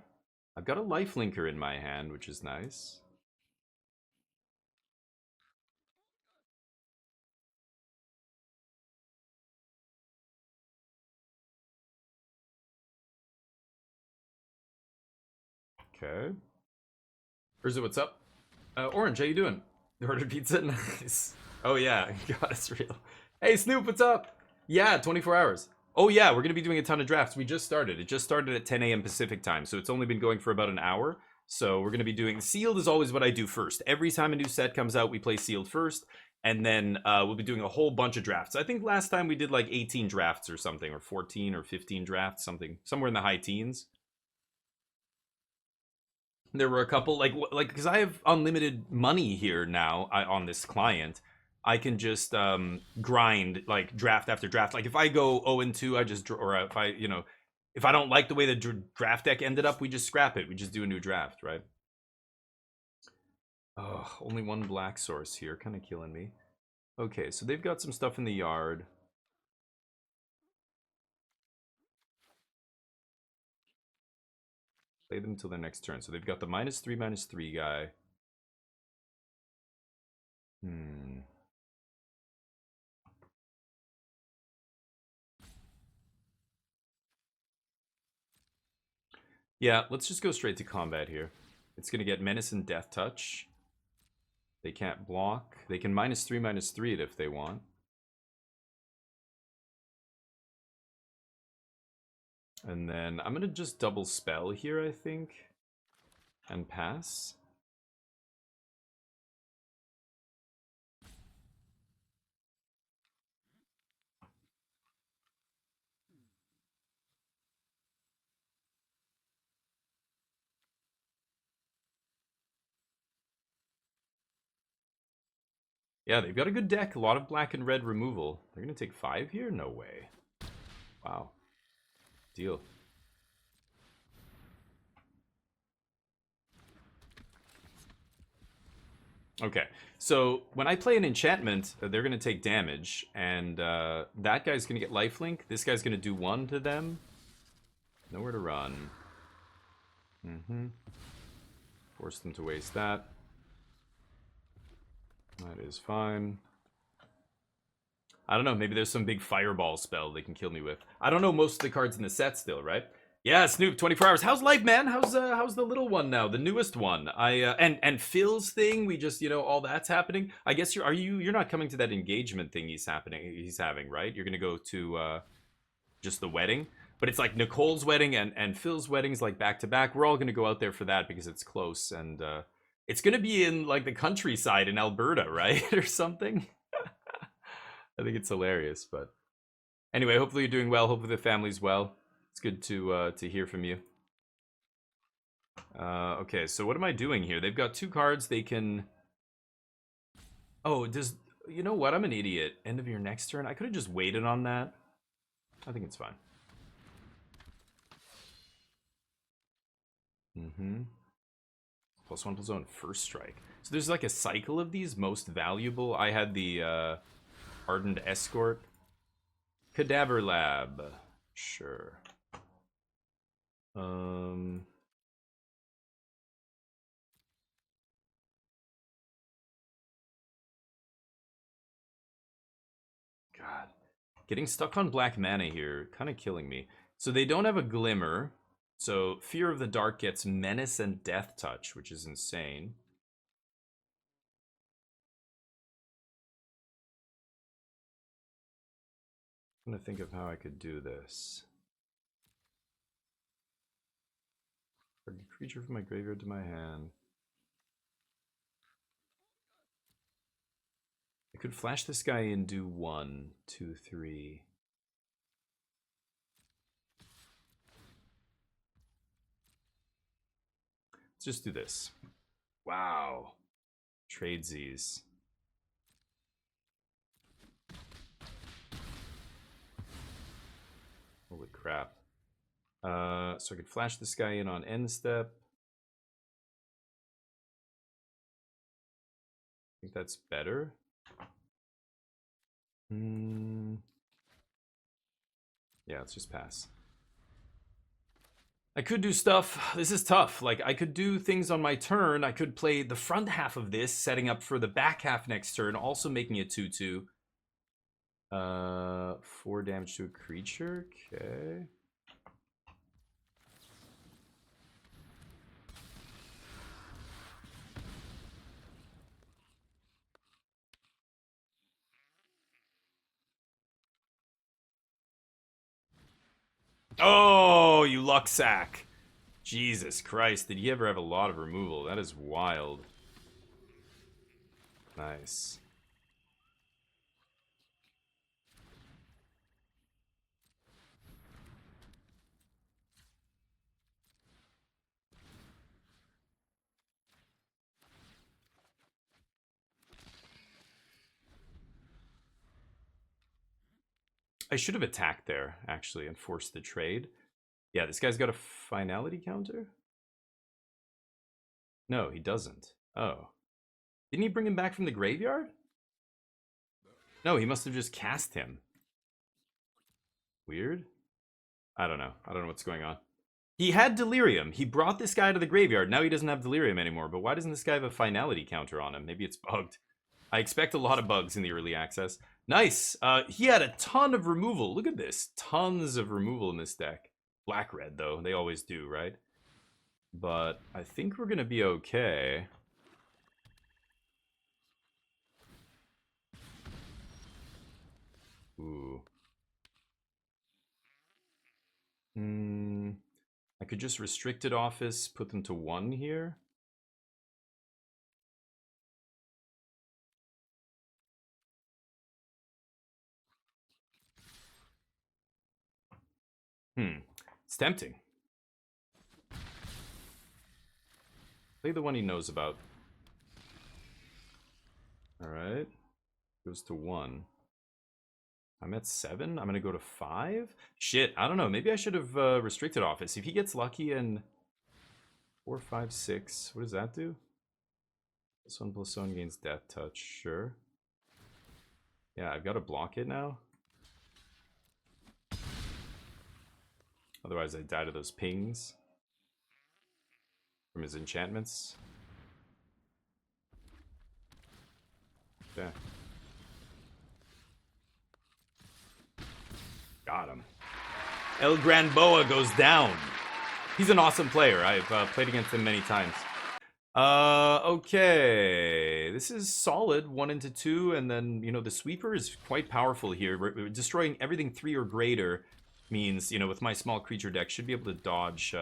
I've got a lifelinker in my hand, which is nice. Okay. Urza, what's up? Orange, how you doing? You ordered pizza? Nice. Oh yeah, God, it's real. Hey Snoop, what's up? Yeah, 24 hours. Oh yeah, we're gonna be doing a ton of drafts. We just started. It just started at 10 a.m. Pacific time, so it's only been going for about an hour. So we're gonna be doing sealed is always what I do first. Every time a new set comes out, we play sealed first, and then we'll be doing a whole bunch of drafts. I think last time we did like 18 drafts or something, or 14 or 15 drafts, something somewhere in the high teens. There were a couple like because I have unlimited money here now on this client. I can just grind like draft after draft. Like if I go 0 and 2, I just or if I if I don't like the way the draft deck ended up, we just scrap it. We just do a new draft, right? Oh, only one black source here, kind of killing me. Okay, so they've got some stuff in the yard. Play them until their next turn. So they've got the -3/-3 guy. Yeah, let's just go straight to combat here. It's gonna get Menace and Death Touch. They can't block. They can -3/-3 it if they want. And then I'm gonna just double spell here, I think. And pass. Yeah, they've got a good deck. A lot of black and red removal. They're going to take 5 here? No way. Wow. Deal. Okay, so when I play an enchantment, they're going to take damage, and that guy's going to get lifelink. This guy's going to do 1 to them. Nowhere to run. Force them to waste that. That is fine. I don't know, maybe there's some big fireball spell they can kill me with. I don't know most of the cards in the set still, right? Yeah, Snoop, 24 hours. How's life, man? How's the little one now? The newest one. And Phil's thing, we just, all that's happening. I guess you're not coming to that engagement thing he's having, right? You're gonna go to just the wedding. But it's like Nicole's wedding and Phil's wedding's like back to back. We're all gonna go out there for that because it's close, and it's gonna be in like the countryside in Alberta, right? Or something. I think it's hilarious, but anyway, hopefully you're doing well. Hopefully the family's well. It's good to hear from you. Okay, so what am I doing here? They've got 2 cards. They can. Oh, you know what? I'm an idiot. End of your next turn. I could have just waited on that. I think it's fine. +1/+1 first strike. So there's like a cycle of these most valuable. I had the Hardened Escort. Cadaver Lab. Sure. God. Getting stuck on black mana here, kind of killing me. So they don't have a Glimmer. So Fear of the Dark gets Menace and Death Touch, which is insane. I'm gonna think of how I could do this. Target creature from my graveyard to my hand. I could flash this guy and do 1, 2, 3. Let's just do this. Wow. Tradesies. Holy crap. So I could flash this guy in on end step. I think that's better. Yeah, let's just pass. I could do stuff. This is tough. Like, I could do things on my turn. I could play the front half of this, setting up for the back half next turn, also making it 2/2. 4 damage to a creature. Okay. Oh, you luck sack. Jesus Christ, did he ever have a lot of removal? That is wild. Nice. I should have attacked there, actually, and forced the trade. Yeah, this guy's got a finality counter? No, he doesn't. Oh. Didn't he bring him back from the graveyard? No, he must have just cast him. Weird. I don't know. I don't know what's going on. He had Delirium. He brought this guy to the graveyard. Now he doesn't have Delirium anymore. But why doesn't this guy have a finality counter on him? Maybe it's bugged. I expect a lot of bugs in the early access. Nice. He had a ton of removal. Look at this. Tons of removal in this deck. Black-red, though. They always do, right? But I think we're going to be okay. Ooh. I could just Restricted Office, put them to 1 here. It's tempting. Play the one he knows about. Alright. Goes to 1. I'm at 7. I'm going to go to 5. Shit, I don't know. Maybe I should have restricted office. If he gets lucky and 4, 5, 6. What does that do? +1/+1 gains death touch. Sure. Yeah, I've got to block it now. Otherwise, I die to those pings from his enchantments. Okay. Got him. El Gran Boa goes down. He's an awesome player. I've played against him many times. Okay. This is solid. 1 into 2, and then, you know, the sweeper is quite powerful here. We're destroying everything 3 or greater means, you know, with my small creature deck, should be able to dodge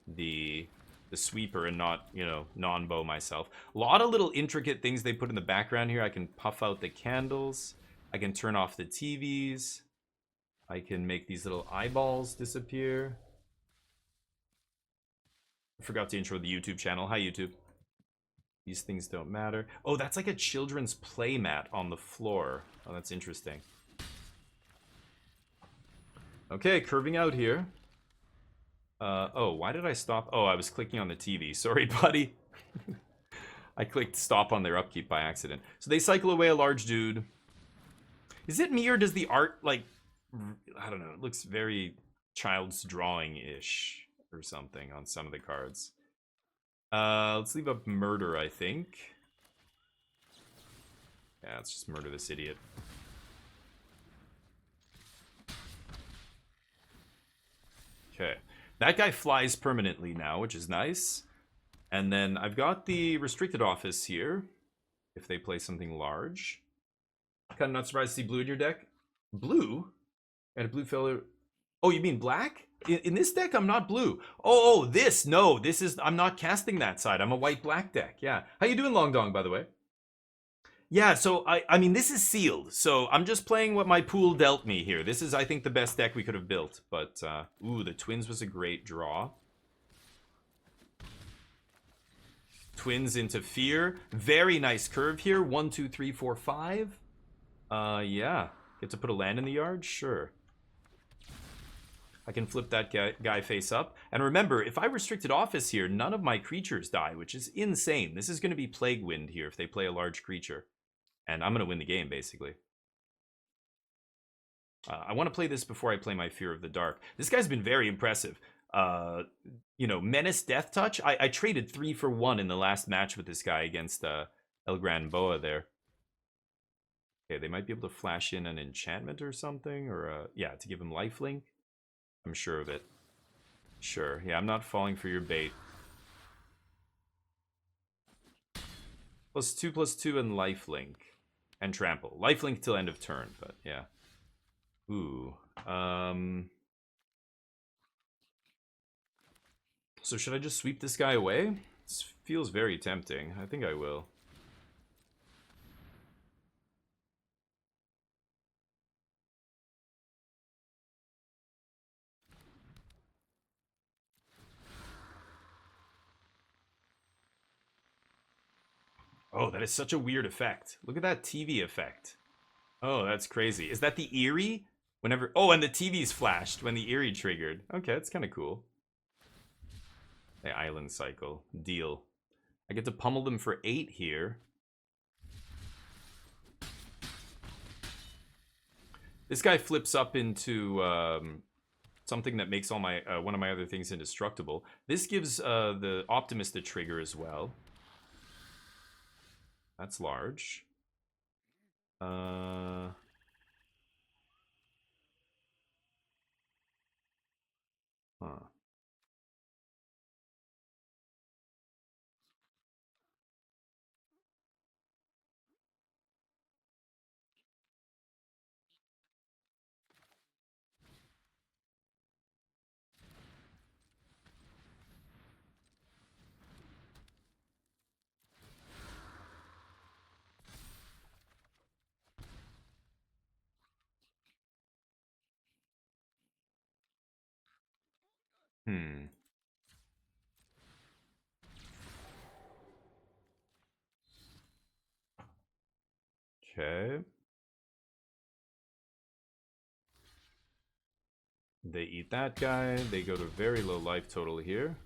the sweeper and not, you know, non-bow myself. A lot of little intricate things they put in the background here. I can puff out the candles. I can turn off the TVs. I can make these little eyeballs disappear. I forgot to intro the YouTube channel. Hi, YouTube. These things don't matter. Oh, that's like a children's play mat on the floor. Oh, that's interesting. Okay, curving out here. Oh, why did I stop? Oh, I was clicking on the TV. Sorry, buddy. I clicked stop on their upkeep by accident. So they cycle away a large dude. Is it me or does the art, like, I don't know, it looks very child's drawing-ish or something on some of the cards. Let's leave up murder, I think. Yeah, let's just murder this idiot. Okay. That guy flies permanently now, which is nice. And then I've got the restricted office here, if they play something large. Kind of not surprised to see blue in your deck. Blue? And a blue filler. Oh, you mean black? In this deck, I'm not blue. Oh, this. No, this is... I'm not casting that side. I'm a white-black deck. Yeah. How you doing, Long Dong, by the way? Yeah, so, I mean, this is sealed. So, I'm just playing what my pool dealt me here. This is, I think, the best deck we could have built. But, ooh, the Twins was a great draw. Twins into Fear. Very nice curve here. 1, 2, 3, 4, 5. Yeah. Get to put a land in the yard? Sure. I can flip that guy face up. And remember, if I restricted office here, none of my creatures die, which is insane. This is going to be Plague Wind here if they play a large creature. And I'm going to win the game, basically. I want to play this before I play my Fear of the Dark. This guy's been very impressive. You know, Menace Death Touch. I traded 3 for 1 in the last match with this guy against El Gran Boa there. Okay, they might be able to flash in an enchantment or something. Or, yeah, to give him lifelink. I'm sure of it. Sure. Yeah, I'm not falling for your bait. +2/+2 and lifelink. And trample. Lifelink till end of turn, but yeah. Ooh. So should I just sweep this guy away? This feels very tempting. I think I will. Oh, that is such a weird effect. Look at that TV effect. Oh, that's crazy. Is that the Eerie? Whenever... Oh, and the TV's flashed when the Eerie triggered. Okay, that's kind of cool. The Island Cycle. Deal. I get to pummel them for 8 here. This guy flips up into something that makes all my one of my other things indestructible. This gives the Optimist a trigger as well. That's large. Huh. Hmm. Okay. They eat that guy. They go to very low life total here.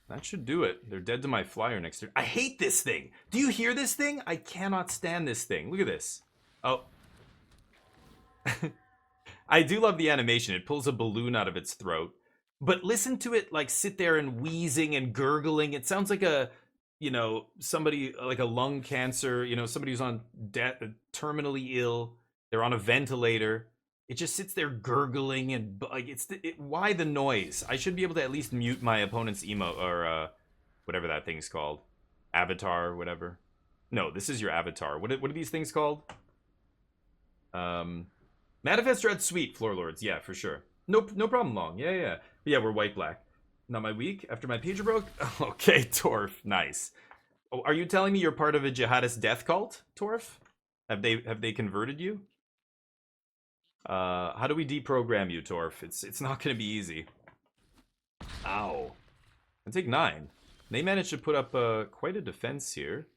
That should do it. They're dead to my flyer next turn. I hate this thing. Do you hear this thing? I cannot stand this thing. Look at this. Oh. I do love the animation. It pulls a balloon out of its throat. But listen to it like sit there and wheezing and gurgling. It sounds like a, you know, somebody like a lung cancer, you know, somebody who's on terminally ill. They're on a ventilator. It just sits there gurgling and like why the noise? I should be able to at least mute my opponent's emo or whatever that thing's called. Avatar or whatever. No, this is your avatar. What are these things called? Manifest Dread Sweet, Floor Lords. Yeah, for sure. No problem, Long. Yeah. But yeah, we're white-black. Not my week. After my pager broke? Okay, Torf. Nice. Oh, are you telling me you're part of a jihadist death cult, Torf? Have they converted you? How do we deprogram you, Torf? It's not going to be easy. Ow. I take 9. They managed to put up quite a defense here.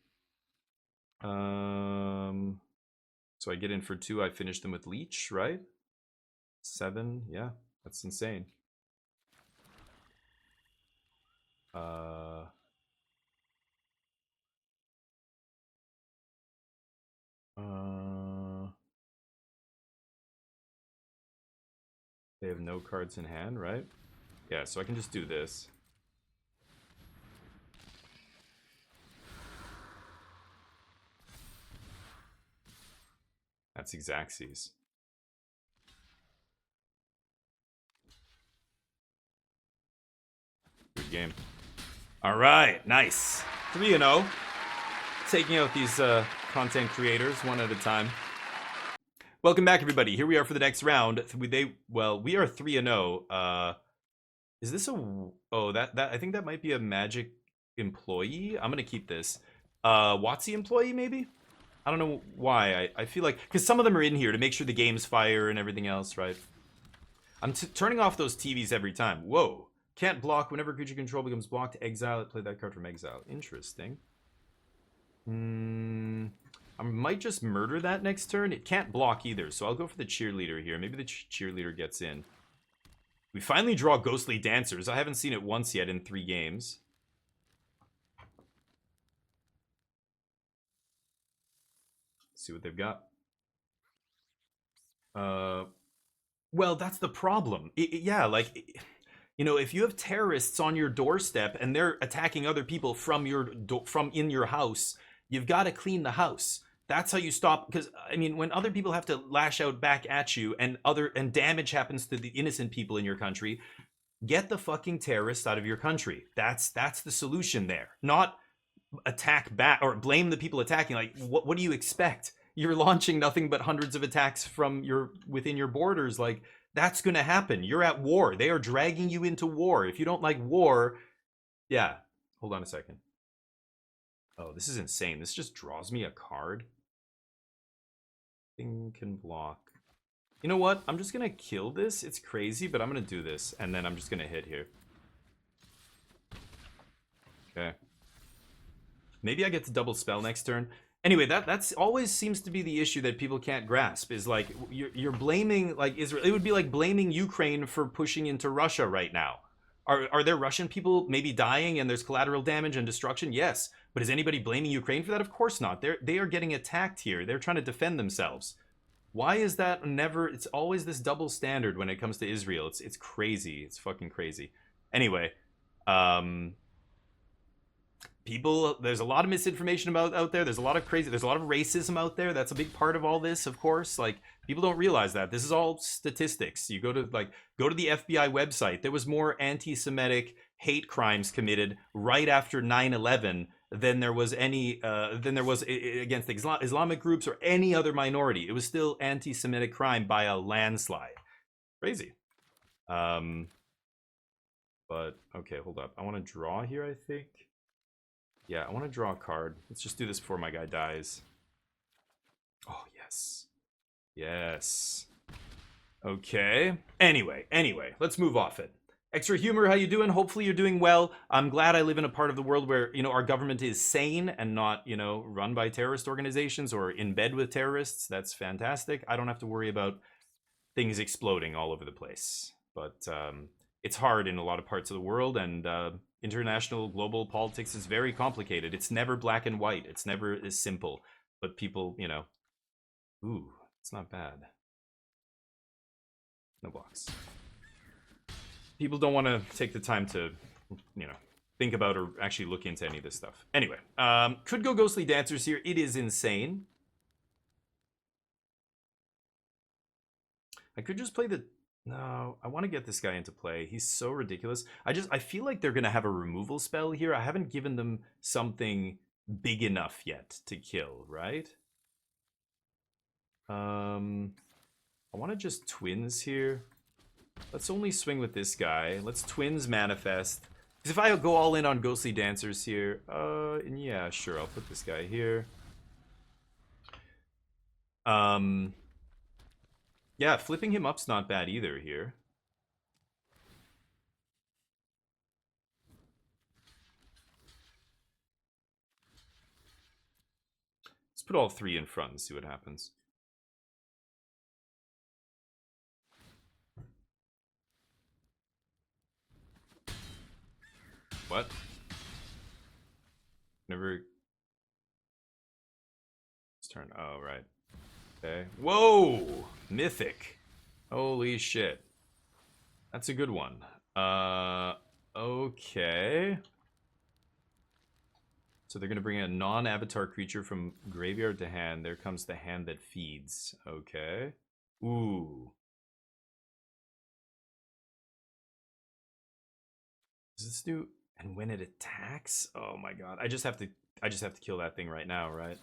So I get in for 2, I finish them with Leech, right? 7, yeah, that's insane. They have no cards in hand, right? Yeah, so I can just do this. That's Xaxes. Good game. All right, nice. 3-0. Taking out these content creators one at a time. Welcome back, everybody. Here we are for the next round. We are 3-0. Is this a? Oh, that I think that might be a Magic employee. I'm gonna keep this. WotC employee, maybe. I don't know why. I feel like because some of them are in here to make sure the game's fire and everything else, right? I'm turning off those TVs every time. Whoa. Can't block whenever creature control becomes blocked. Exile it. Play that card from exile. Interesting. I might just murder that next turn. It can't block either, so I'll go for the cheerleader here. Maybe the cheerleader gets in. We finally draw Ghostly Dancers. I haven't seen it once yet in 3 games. Let's see what they've got. Well, that's the problem. Yeah, like, you know, if you have terrorists on your doorstep and they're attacking other people from in your house, you've got to clean the house. That's how you stop. Because I mean, when other people have to lash out back at you and damage happens to the innocent people in your country, get the fucking terrorists out of your country. That's the solution there. Not attack back or blame the people attacking. Like, what do you expect? You're launching nothing but hundreds of attacks from within your borders. Like, that's gonna happen. You're at war. They are dragging you into war. If you don't like war, yeah. Hold on a second. Oh, this is insane. This just draws me a card. Thing can block. You know what? I'm just gonna kill this. It's crazy, but I'm gonna do this, and then I'm just gonna hit here. Okay. Maybe I get to double spell next turn. Anyway, that's always seems to be the issue that people can't grasp is like you're blaming like Israel. It would be like blaming Ukraine for pushing into Russia right now. Are there Russian people maybe dying and there's collateral damage and destruction? Yes, but is anybody blaming Ukraine for that? Of course not. They are getting attacked here. They're trying to defend themselves. Why is that never? It's always this double standard when it comes to Israel. It's crazy. It's fucking crazy. Anyway, people, there's a lot of misinformation out there. There's a lot of racism out there. That's a big part of all this, of course. Like, people don't realize that. This is all statistics. You go to the FBI website. There was more anti-Semitic hate crimes committed right after 9/11 than there was against Islamic groups or any other minority. It was still anti-Semitic crime by a landslide. Crazy. But okay, hold up. I want to draw here, I think. Yeah, I want to draw a card. Let's just do this before my guy dies. Oh, yes. Yes. Okay. Anyway, let's move off it. Extra humor, how you doing? Hopefully you're doing well. I'm glad I live in a part of the world where, our government is sane and not, run by terrorist organizations or in bed with terrorists. That's fantastic. I don't have to worry about things exploding all over the place. But it's hard in a lot of parts of the world, and international global politics is very complicated. It's never black and white. It's never as simple. But people, ooh, it's not bad. No blocks. People don't want to take the time to, think about or actually look into any of this stuff. Anyway, could go Ghostly Dancers here. It is insane. I could just play the... No, I want to get this guy into play. He's so ridiculous. I feel like they're going to have a removal spell here. I haven't given them something big enough yet to kill, right? I want to just twins here. Let's only swing with this guy. Let's twins manifest. Because if I go all in on Ghostly Dancers here, yeah, sure, I'll put this guy here. Yeah, flipping him up's not bad either here. Let's put all three in front and see what happens. What? Never... Let's turn... Oh, right. Okay. Whoa! Mythic. Holy shit. That's a good one. Okay. So they're going to bring a non-avatar creature from graveyard to hand. There comes the hand that feeds. Okay. Ooh. Does this do... And when it attacks? Oh my god. I just have to kill that thing right now, right?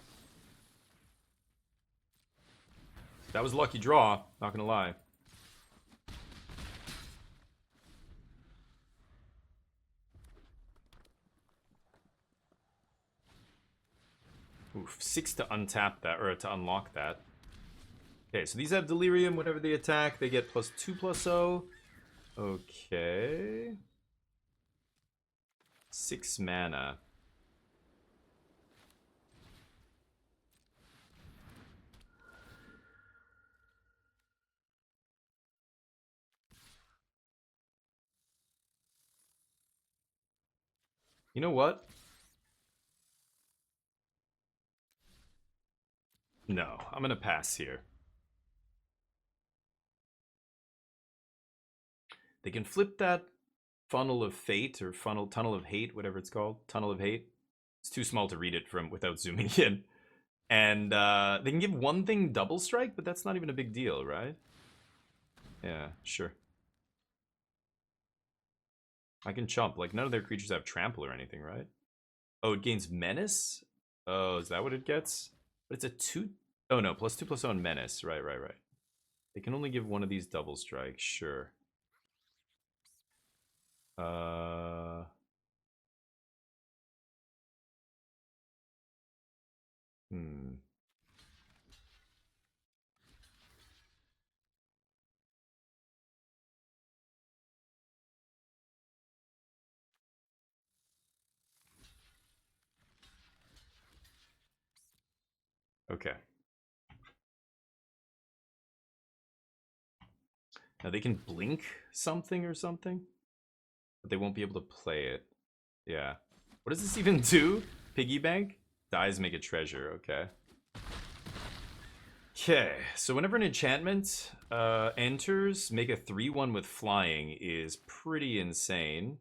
That was a lucky draw, not gonna lie. Oof, 6 to untap that, or to unlock that. Okay, so these have Delirium. Whenever they attack, they get +2/+0. Okay. 6 mana. You know what? No, I'm gonna pass here. They can flip that Funnel of Fate or Tunnel of Hate, whatever it's called. Tunnel of Hate. It's too small to read it from without zooming in. And they can give one thing double strike, but that's not even a big deal, right? Yeah, sure. I can chump. Like, none of their creatures have trample or anything, right? Oh, it gains menace? Oh, is that what it gets? But it's a 2... Oh, no, +2/+0 and menace. Right. They can only give one of these double strikes, sure. Hmm. Okay. Now they can blink something or something, but they won't be able to play it. Yeah. What does this even do? Piggy bank? Dies make a treasure. Okay. Okay, so whenever an enchantment enters, make a 3/1 with flying is pretty insane.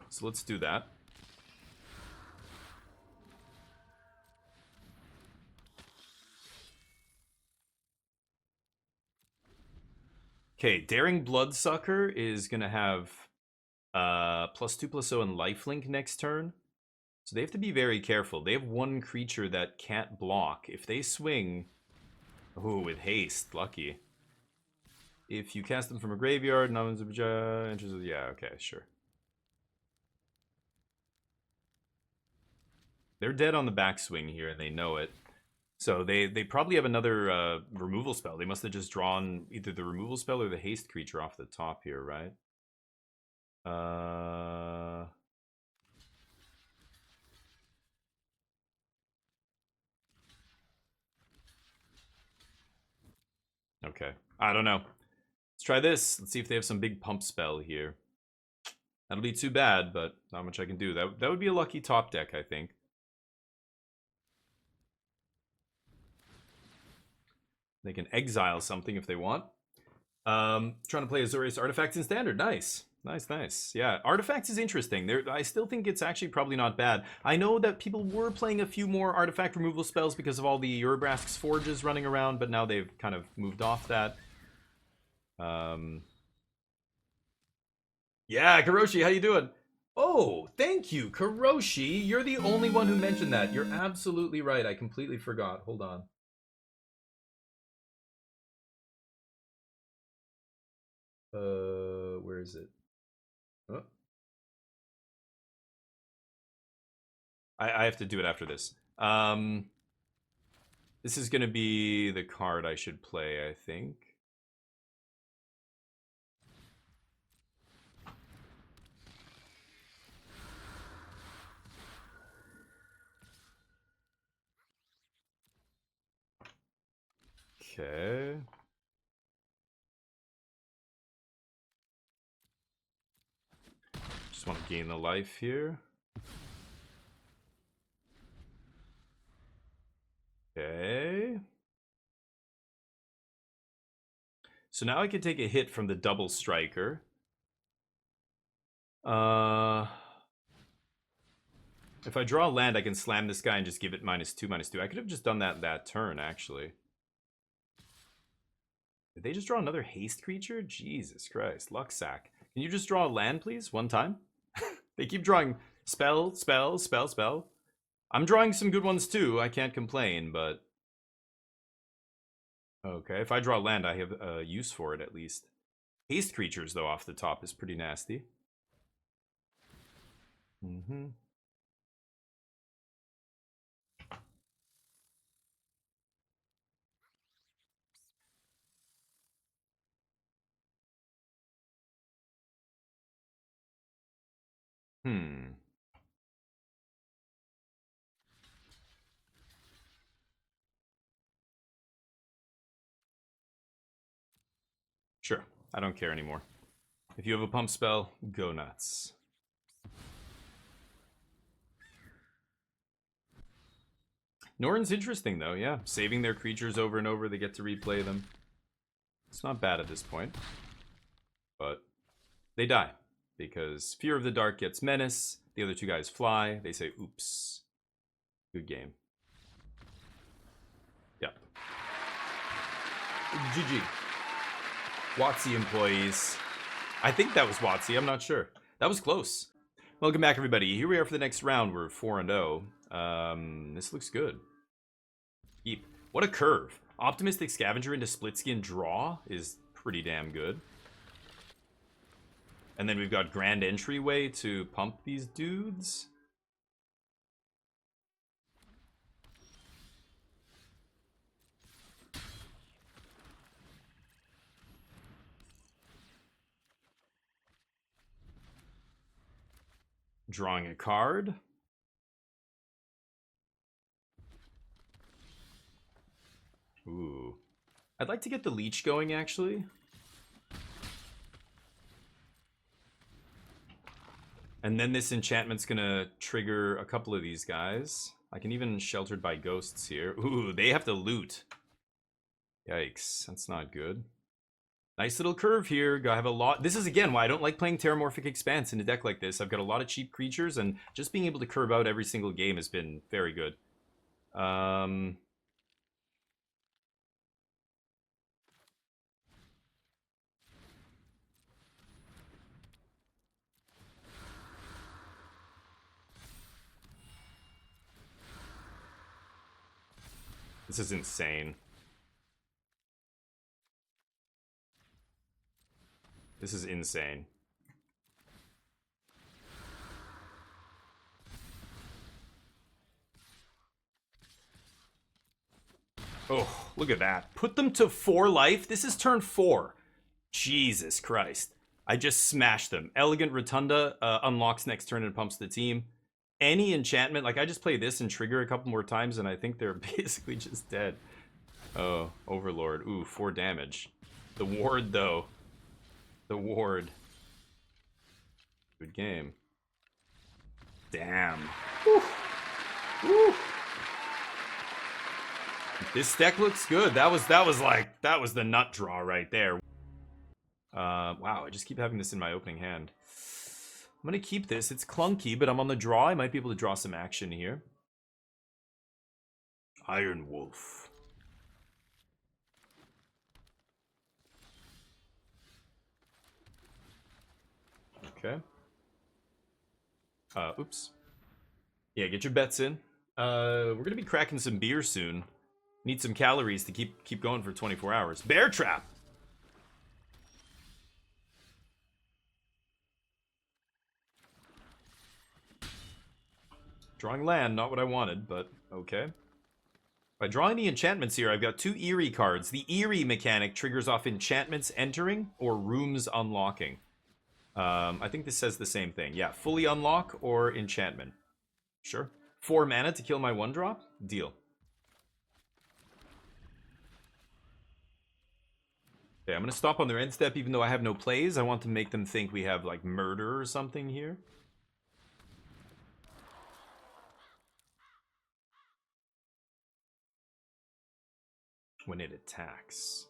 So let's do that. Okay, Daring Bloodsucker is going to have +2/+0 and lifelink next turn. So they have to be very careful. They have one creature that can't block. If they swing... Oh, with haste. Lucky. If you cast them from a graveyard, yeah, okay, sure. They're dead on the backswing here, and they know it. So they probably have another removal spell. They must have just drawn either the removal spell or the haste creature off the top here, right? Okay. I don't know. Let's try this. Let's see if they have some big pump spell here. That'll be too bad, but not much I can do. That would be a lucky top deck, I think. They can exile something if they want. Trying to play Azorius Artifacts in Standard. Nice. Nice. Yeah, Artifacts is interesting. I still think it's actually probably not bad. I know that people were playing a few more artifact removal spells because of all the Urabrask's Forges running around, but now they've kind of moved off that. Yeah, Karoshi, how you doing? Oh, thank you, Karoshi. You're the only one who mentioned that. You're absolutely right. I completely forgot. Hold on. Where is it? Oh. I have to do it after this. This is going to be the card I should play, I think. Okay. Just want to gain the life here. Okay. So now I can take a hit from the double striker. If I draw a land, I can slam this guy and just give it -2/-2. I could have just done that turn, actually. Did they just draw another haste creature? Jesus Christ. Lucksack. Can you just draw a land, please? One time? They keep drawing spell. I'm drawing some good ones too. I can't complain, but... Okay, if I draw land, I have a use for it at least. Haste creatures, though, off the top is pretty nasty. Mm-hmm. Sure, I don't care anymore. If you have a pump spell, go nuts. Norn's interesting, though, yeah. Saving their creatures over and over, they get to replay them. It's not bad at this point. But they die. Because Fear of the Dark gets Menace. The other two guys fly. They say, oops. Good game. Yep. GG. WotC employees. I think that was WotC. I'm not sure. That was close. Welcome back, everybody. Here we are for the next round. We're 4-0. This looks good. Eep. What a curve. Optimistic Scavenger into Split Skin draw is pretty damn good. And then we've got Grand Entryway to pump these dudes. Drawing a card. Ooh. I'd like to get the leech going, actually. And then this enchantment's gonna trigger a couple of these guys. I can even Sheltered by Ghosts here. Ooh, they have to loot. Yikes, that's not good. Nice little curve here. I have a lot. This is, again, why I don't like playing Terramorphic Expanse in a deck like this. I've got a lot of cheap creatures, and just being able to curve out every single game has been very good. This is insane. This is insane. Oh, look at that. Put them to 4 life. This is turn 4. Jesus Christ. I just smashed them. Elegant Rotunda unlocks next turn and pumps the team. Any enchantment, like I just play this and trigger a couple more times and I think they're basically just dead. Oh, Overlord. Ooh, 4 damage. The ward, though. The ward. Good game. Damn. Woo. Woo. This deck looks good. That was the nut draw right there. Wow, I just keep having this in my opening hand. I'm gonna keep this. It's clunky, but I'm on the draw. I might be able to draw some action here. Iron Wolf. Okay. Oops. Yeah, get your bets in. We're gonna be cracking some beer soon. Need some calories to keep going for 24 hours. Bear Trap! Drawing land, not what I wanted, but okay. By drawing the enchantments here, I've got 2 Eerie cards. The Eerie mechanic triggers off enchantments entering or rooms unlocking. I think this says the same thing. Yeah, fully unlock or enchantment. Sure. 4 mana to kill my 1-drop? Deal. Okay, I'm going to stop on their end step even though I have no plays. I want to make them think we have, like, murder or something here. When it attacks.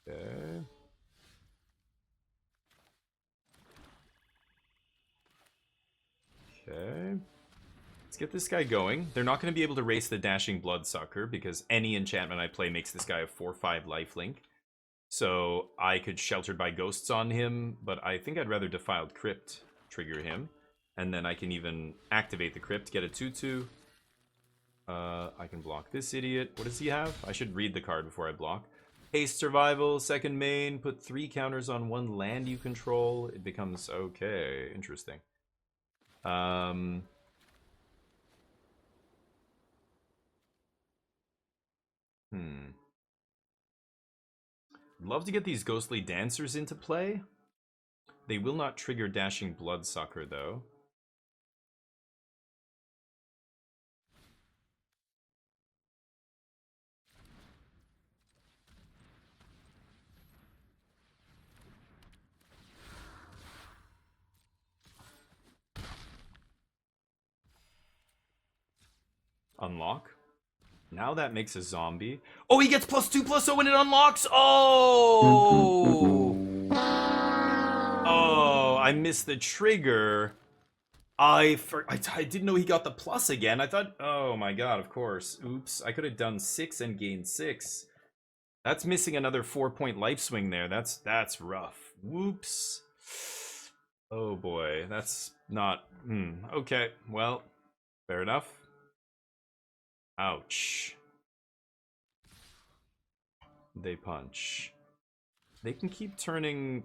Okay. Okay. Let's get this guy going. They're not going to be able to race the Dashing Bloodsucker because any enchantment I play makes this guy a 4/5 lifelink. So I could Sheltered by Ghosts on him, but I think I'd rather Defiled Crypt trigger him. And then I can even activate the Crypt, get a 2/2. I can block this idiot. What does he have? I should read the card before I block. Haste Survival, second main, put 3 counters on 1 land you control. It becomes okay. Interesting. Love to get these Ghostly Dancers into play. They will not trigger Dashing Bloodsucker, though. Unlock. Now that makes a zombie. Oh, he gets +2/+0 when it unlocks. Oh, oh! I missed the trigger. I didn't know he got the plus again. I thought, oh my god, of course. Oops, I could have done 6 and gained 6. That's missing another 4-point life swing there. That's rough. Whoops. Oh boy, that's not. Okay, well, fair enough. Ouch. They punch. They can keep turning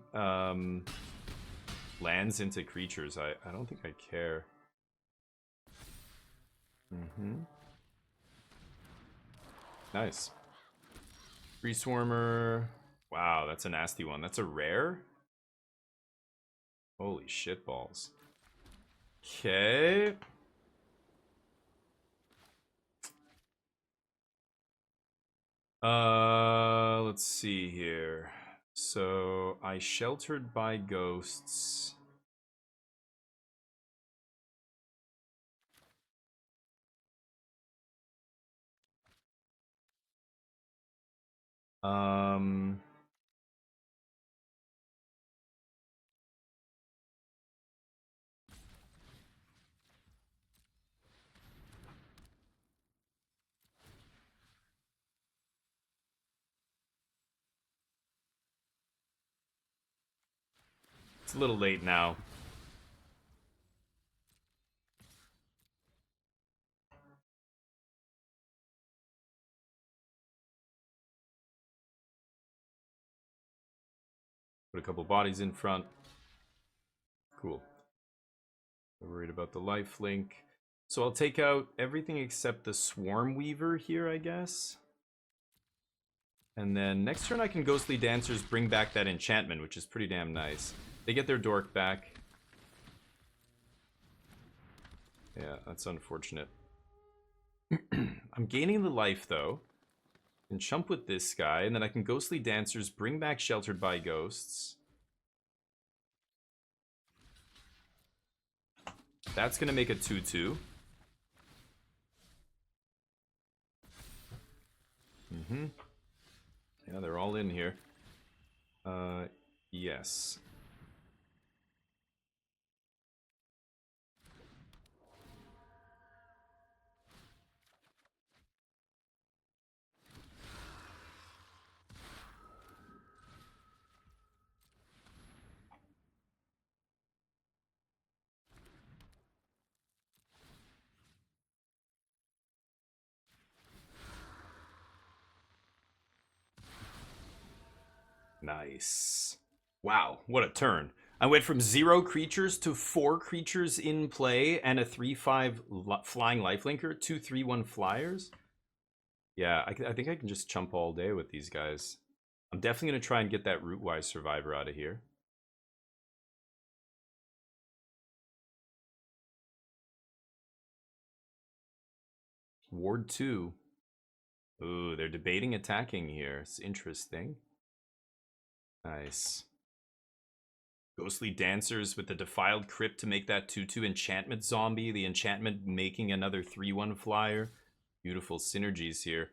lands into creatures. I don't think I care. Nice. Free Swarmer. Wow, that's a nasty one. That's a rare? Holy shit balls. Okay. Let's see here. So I Sheltered by Ghosts. It's a little late now. Put a couple bodies in front. Cool. I'm worried about the life link. So I'll take out everything except the Swarm Weaver here, I guess. And then next turn I can Ghostly Dancers bring back that enchantment, which is pretty damn nice. They get their dork back. Yeah, that's unfortunate. I'm gaining the life, though. I can chump with this guy, and then I can Ghostly Dancers, bring back Sheltered by Ghosts. That's going to make a 2-2. Yeah, they're all in here. Yes. Nice. Wow, what a turn. I went from 0 creatures to 4 creatures in play and a 3/5 flying lifelinker, 2 3/1 flyers. Yeah, I think I can just chump all day with these guys. I'm definitely going to try and get that Rootwise Survivor out of here. Ward 2. Ooh, they're debating attacking here. It's interesting. Nice. Ghostly Dancers with the Defiled Crypt to make that 2/2 enchantment zombie. The enchantment making another 3/1 flyer. Beautiful synergies here.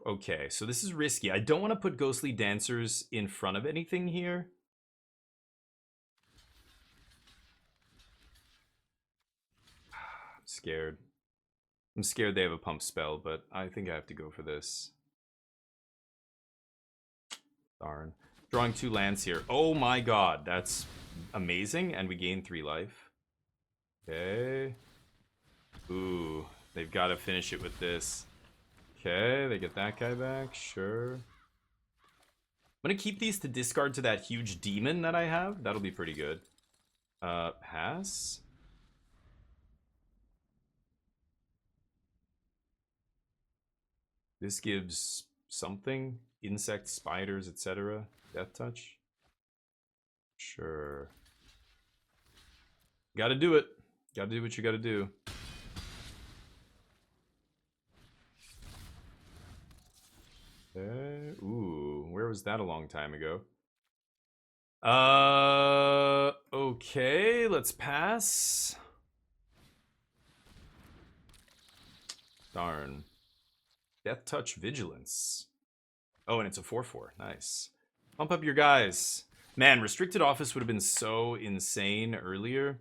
Okay, so this is risky. I don't want to put Ghostly Dancers in front of anything here. I'm scared. I'm scared they have a pump spell, but I think I have to go for this. Darn. Drawing 2 lands here. Oh my god, that's amazing. And we gain 3 life. Okay. Ooh, they've got to finish it with this. Okay, they get that guy back. Sure. I'm going to keep these to discard to that huge demon that I have. That'll be pretty good. Pass. This gives something. Insects, spiders, etc. Death touch. Sure. Gotta do it. Gotta do what you gotta do. Okay. Ooh, where was that a long time ago? Okay, let's pass. Darn. Death touch vigilance. Oh, and it's a 4/4. Nice. Pump up your guys. Man, restricted office would have been so insane earlier.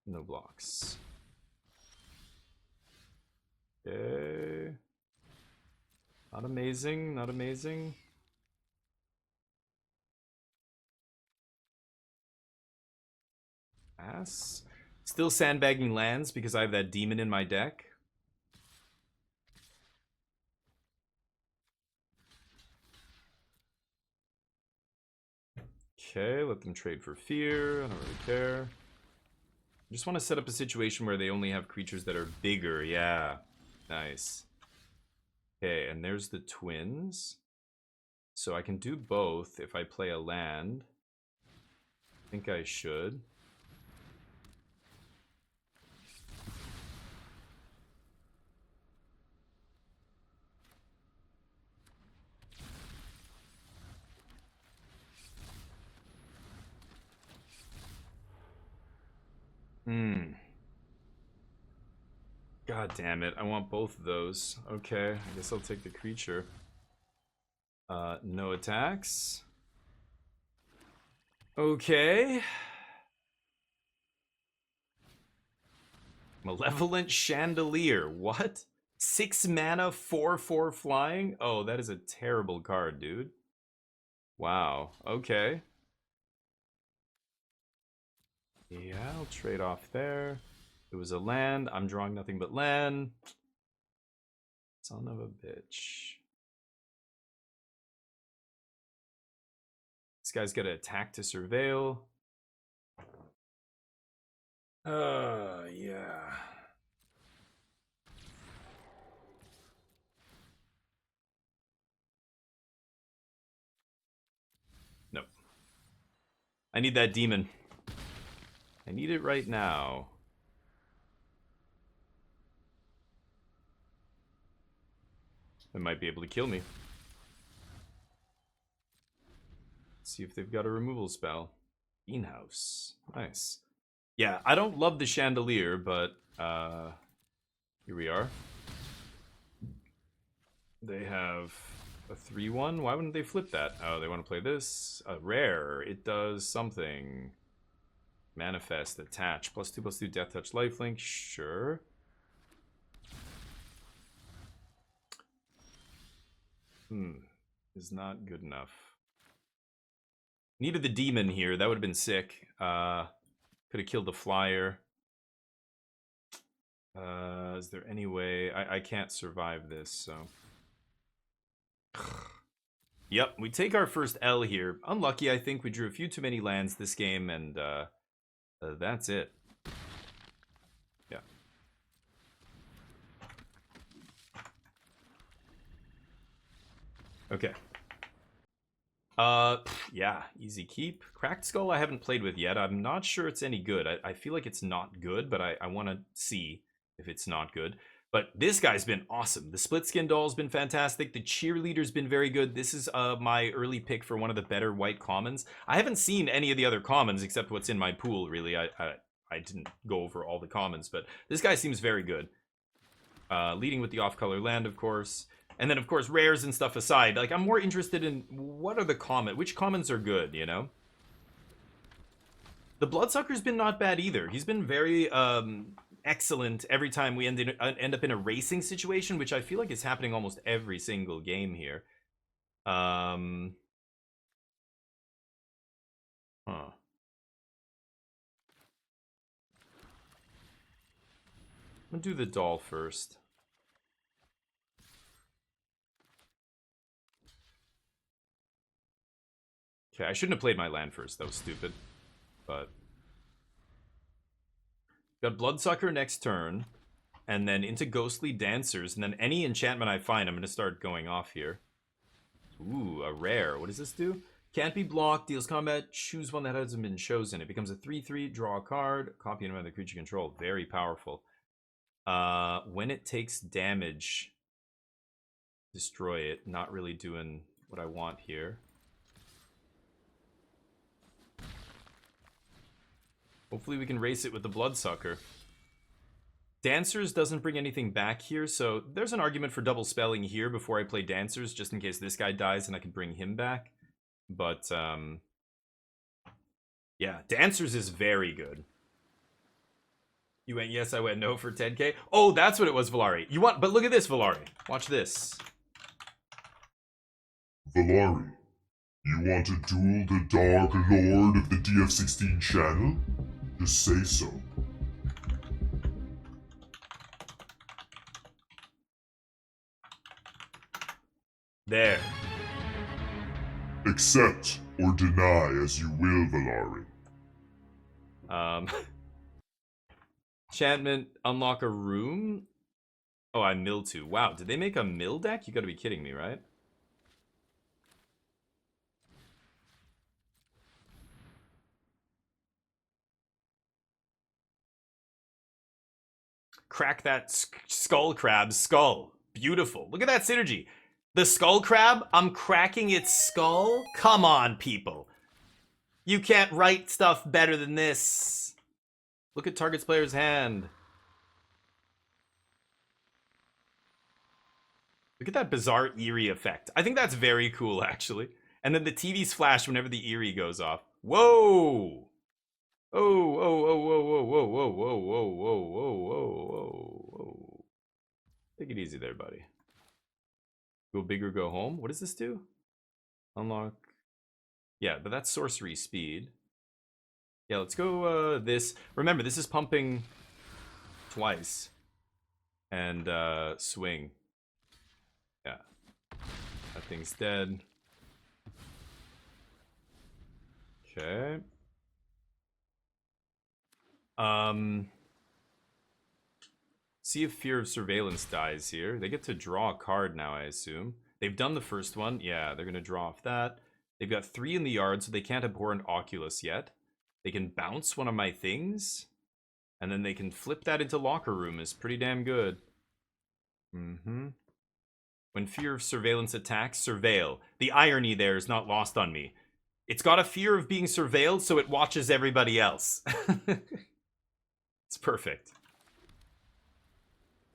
No blocks. Okay. Not amazing, not amazing. Pass. Still sandbagging lands because I have that demon in my deck. Okay, let them trade for fear. I don't really care. I just want to set up a situation where they only have creatures that are bigger. Yeah. Nice. Okay, and there's the twins. So I can do both if I play a land. I think I should. God damn it. I want both of those. Okay, I guess I'll take the creature. No attacks. Okay. Malevolent Chandelier. What? 6 mana, 4/4 flying? Oh, that is a terrible card, dude. Wow. Okay. Yeah, I'll trade off there. It was a land. I'm drawing nothing but land. Son of a bitch. This guy's got to attack to surveil. Yeah. I need that demon. I need it right now. It might be able to kill me. Let's see if they've got a removal spell. Greenhouse. Nice. Yeah, I don't love the chandelier, but here we are. They have a 3-1. Why wouldn't they flip that? Oh, they want to play this. Rare. It does something. Manifest, attach. +2/+2 death touch lifelink. Sure. Is not good enough. Needed the demon here. That would have been sick. Could have killed the flyer. Is there any way? I can't survive this, so. Yep, we take our first L here. Unlucky, I think. We drew a few too many lands this game, and that's it. Yeah. Okay. Yeah, easy keep. Cracked Skull I haven't played with yet. I'm not sure it's any good. I feel like it's not good, but I want to see if it's not good. But this guy's been awesome. The Split Skin Doll's been fantastic. The Cheerleader's been very good. This is my early pick for one of the better white commons. I haven't seen any of the other commons except what's in my pool, really. I didn't go over all the commons, but this guy seems very good. Leading with the off-color land, of course. And then, of course, rares and stuff aside, like, I'm more interested in what are the which commons are good, you know? The Bloodsucker's been not bad either. He's been very excellent every time we end up in a racing situation, which I feel like is happening almost every single game here. Huh. I'm gonna do the doll first. Okay, I shouldn't have played my land first. That was stupid. But got Bloodsucker next turn, and then into Ghostly Dancers, and then any enchantment I find, I'm going to start going off here. Ooh, a rare. What does this do? Can't be blocked, deals combat, choose one that hasn't been chosen. It becomes a 3/3, draw a card, copy another creature control. Very powerful. When it takes damage, destroy it. Not really doing what I want here. Hopefully we can race it with the Bloodsucker. Dancers doesn't bring anything back here, so there's an argument for double spelling here before I play Dancers, just in case this guy dies and I can bring him back. But, yeah, Dancers is very good. You went yes, I went no for 10k. Oh, that's what it was, Valari. But look at this, Valari. Watch this. Valari, you want to duel the Dark Lord of the DF16 channel? Just say so. There. Accept or deny as you will, Valari. Enchantment, unlock a room? Oh, I mill too. Wow, did they make a mill deck? You gotta be kidding me, right? Crack that skull crab's skull. Beautiful. Look at that synergy. The skull crab, I'm cracking its skull? Come on, people. You can't write stuff better than this. Look at target's player's hand. Look at that bizarre eerie effect. I think that's very cool, actually. And then the TV's flash whenever the eerie goes off. Whoa! Oh, oh, oh, whoa, whoa, whoa, whoa, whoa, whoa, whoa, whoa, whoa, whoa, whoa. Take it easy there, buddy. Go big or go home. What does this do? Unlock. Yeah, but that's sorcery speed. Yeah, let's go this. Remember, this is pumping twice. And swing. Yeah. That thing's dead. Okay. See if Fear of Surveillance dies here. They get to draw a card now, I assume. They've done the first one. Yeah, they're going to draw off that. They've got 3 in the yard, so they can't abhorrent Oculus yet. They can bounce one of my things, and then they can flip that into locker room. Is pretty damn good. Mm-hmm. When fear of surveillance attacks, surveil. The irony there is not lost on me. It's got a fear of being surveilled, so it watches everybody else. It's perfect.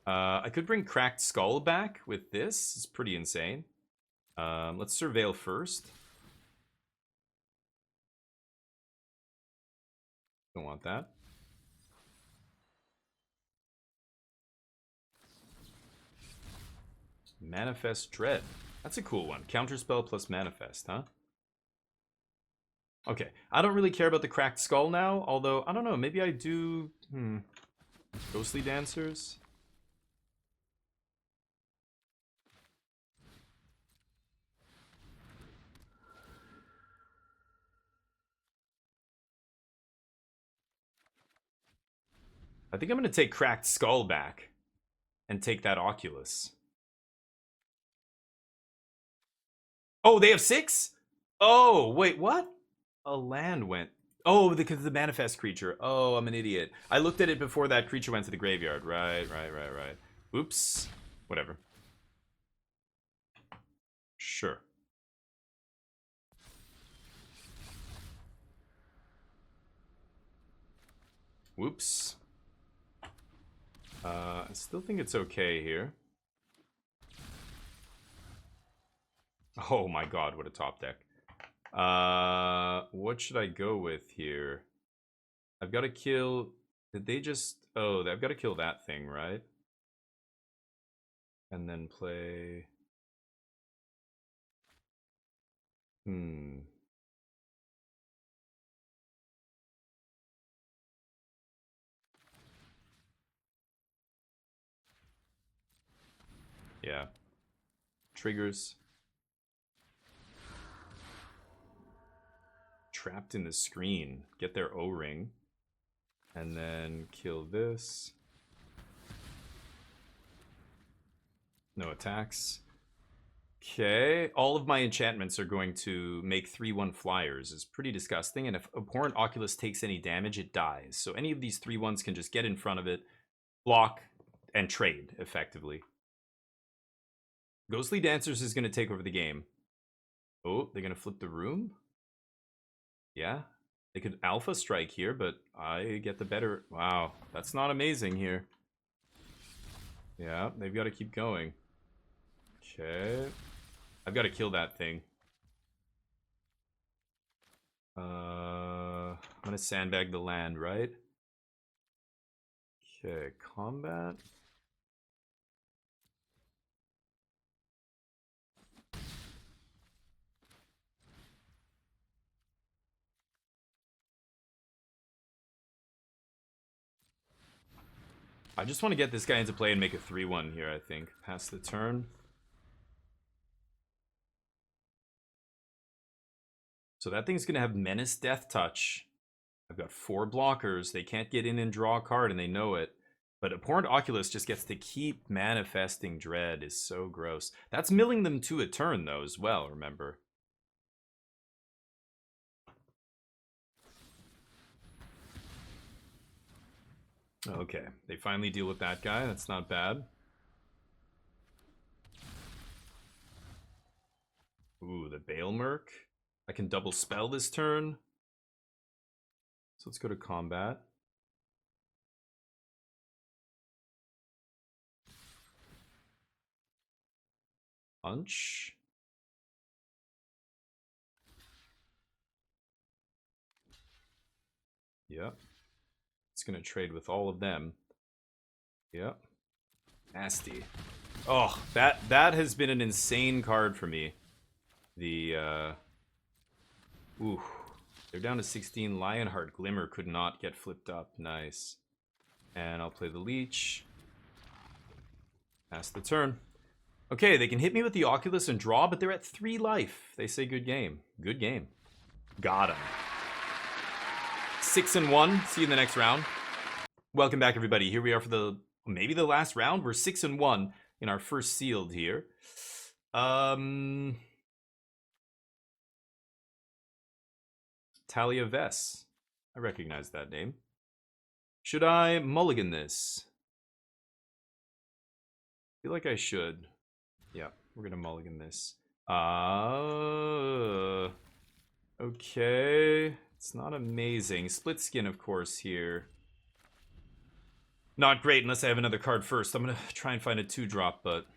I could bring Cracked Skull back with this. It's pretty insane. Let's surveil first. Don't want that. Manifest Dread. That's a cool one. Counterspell plus Manifest, huh? Okay. I don't really care about the Cracked Skull now, although, I don't know, maybe I do... Ghostly Dancers? I think I'm going to take Cracked Skull back and take that Oculus. Oh, they have 6? Oh, wait, what? A land went. Oh, because of the manifest creature. Oh, I'm an idiot. I looked at it before that creature went to the graveyard. Right. Oops. Whatever. Sure. Whoops. I still think it's okay here. Oh my god, what a top deck. What should I go with here? I've got to kill... Did they just... Oh, I've got to kill that thing, right? And then play... Yeah. Triggers. Trapped in the screen. Get their O-ring. And then kill this. No attacks. Okay. All of my enchantments are going to make 3/1 flyers. It's pretty disgusting. And if Abhorrent Oculus takes any damage, it dies. So any of these 3/1s can just get in front of it, block, and trade, effectively. Ghostly Dancers is going to take over the game. Oh, they're going to flip the room? Yeah. They could Alpha Strike here, but I get the better... Wow, that's not amazing here. Yeah, they've got to keep going. Okay. I've got to kill that thing. I'm going to sandbag the land, right? Okay, combat. I just want to get this guy into play and make a 3/1 here, I think. Pass the turn. So that thing's going to have Menace Death Touch. I've got 4 blockers. They can't get in and draw a card, and they know it. But Abhorrent Oculus just gets to keep manifesting Dread. Is so gross. That's milling them to a turn, though, as well, remember. Okay, they finally deal with that guy. That's not bad. Ooh, the Bale Merc. I can double spell this turn. So let's go to combat. Punch. Yep. It's going to trade with all of them. Yep. Nasty. Oh, that has been an insane card for me. The, ooh. They're down to 16. Lionheart Glimmer could not get flipped up. Nice. And I'll play the Leech. Pass the turn. Okay, they can hit me with the Oculus and draw, but they're at 3 life. They say good game. Good game. Got him. 6-1. See you in the next round. Welcome back, everybody. Here we are for maybe the last round. We're 6-1 in our first sealed here. Talia Vess. I recognize that name. Should I mulligan this? I feel like I should. Yeah, we're gonna mulligan this. Okay. It's not amazing. Split skin, of course, here. Not great unless I have another card first. I'm gonna try and find a 2-drop, but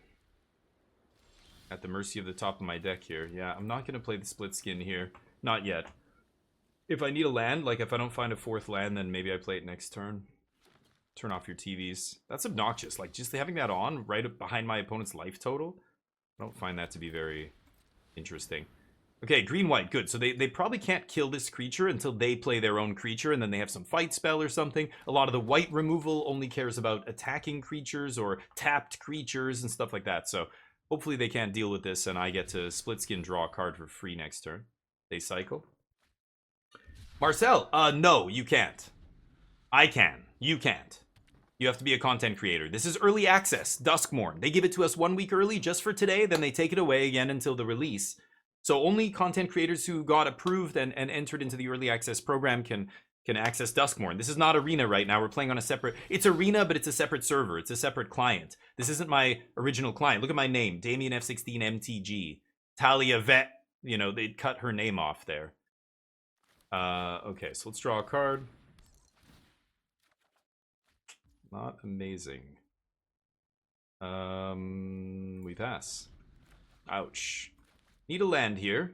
at the mercy of the top of my deck here. Yeah, I'm not gonna play the split skin here. Not yet. If I need a land, like if I don't find a 4th land, then maybe I play it next turn. Turn off your TVs. That's obnoxious. Like, just having that on right up behind my opponent's life total. I don't find that to be very interesting. Okay, green-white, good. So they probably can't kill this creature until they play their own creature, and then they have some fight spell or something. A lot of the white removal only cares about attacking creatures or tapped creatures and stuff like that. So hopefully they can't deal with this, and I get to split skin draw a card for free next turn. They cycle. Marcel, no, you can't. I can. You can't. You have to be a content creator. This is early access, Duskmourn. They give it to us 1 week early just for today, then they take it away again until the release. So only content creators who got approved and entered into the early access program can access Duskmourn. This is not Arena right now. We're playing on a separate... It's Arena, but it's a separate server. It's a separate client. This isn't my original client. Look at my name. Damien F16 MTG. Talia Vet. You know, they'd cut her name off there. Okay, so let's draw a card. Not amazing. We pass. Ouch. Need a land here.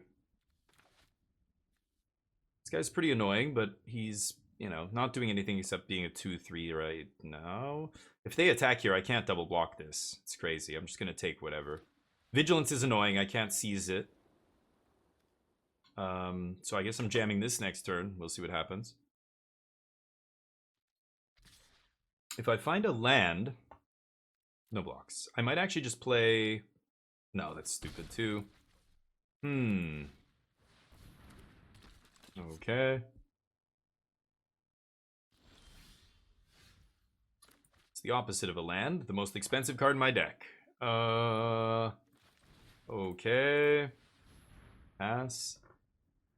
This guy's pretty annoying, but he's, you know, not doing anything except being a 2-3 right now. If they attack here, I can't double block this. It's crazy. I'm just going to take whatever. Vigilance is annoying. I can't seize it. So I guess I'm jamming this next turn. We'll see what happens. If I find a land... No blocks. I might actually just play... No, that's stupid too. Okay. It's the opposite of a land. The most expensive card in my deck. Okay. Pass.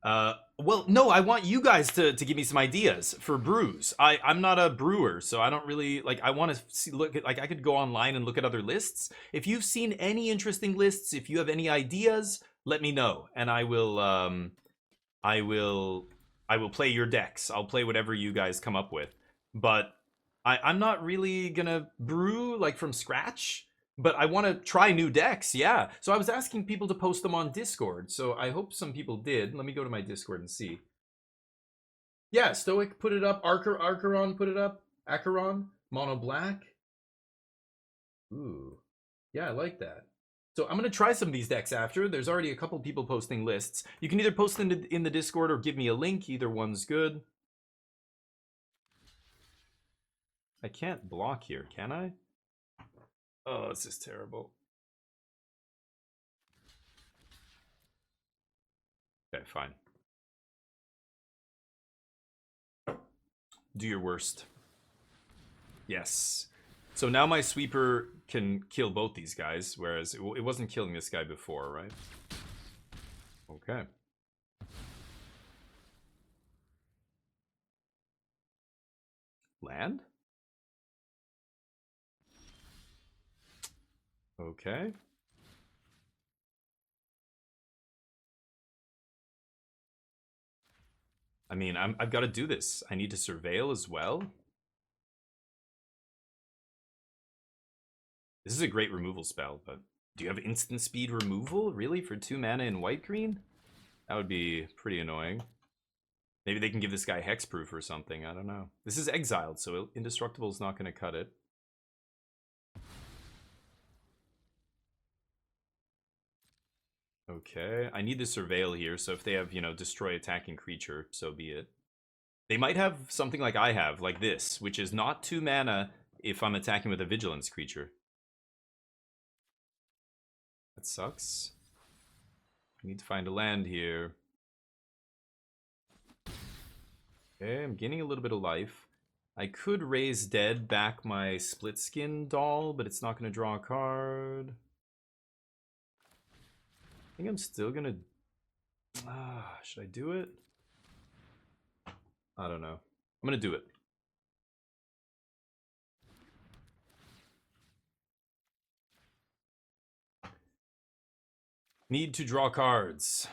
Well, no, I want you guys to give me some ideas for brews. I'm not a brewer, so I don't really, like, I want to look at, like, I could go online and look at other lists. If you've seen any interesting lists, if you have any ideas, let me know, and I will play your decks. I'll play whatever you guys come up with. But I'm not really gonna brew, like, from scratch. But I want to try new decks, yeah. So I was asking people to post them on Discord. So I hope some people did. Let me go to my Discord and see. Yeah, Stoic put it up. Archeron put it up. Acheron. Mono Black. Ooh. Yeah, I like that. So I'm going to try some of these decks after. There's already a couple people posting lists. You can either post them in the Discord or give me a link. Either one's good. I can't block here, can I? Oh, this is terrible. Okay, fine. Do your worst. Yes. So now my sweeper can kill both these guys, whereas it wasn't killing this guy before, right? Okay. Land? Okay. I mean, I've got to do this. I need to surveil as well. This is a great removal spell, but do you have instant speed removal? Really? For 2 mana in white-green? That would be pretty annoying. Maybe they can give this guy hexproof or something. I don't know. This is exiled, so indestructible is not going to cut it. Okay, I need to surveil here, so if they have, you know, destroy attacking creature, so be it. They might have something like I have, like this, which is not 2 mana if I'm attacking with a vigilance creature. That sucks. I need to find a land here. Okay, I'm gaining a little bit of life. I could raise dead back my split skin doll, but it's not going to draw a card. I think I'm still gonna... should I do it? I don't know. I'm gonna do it. Need to draw cards.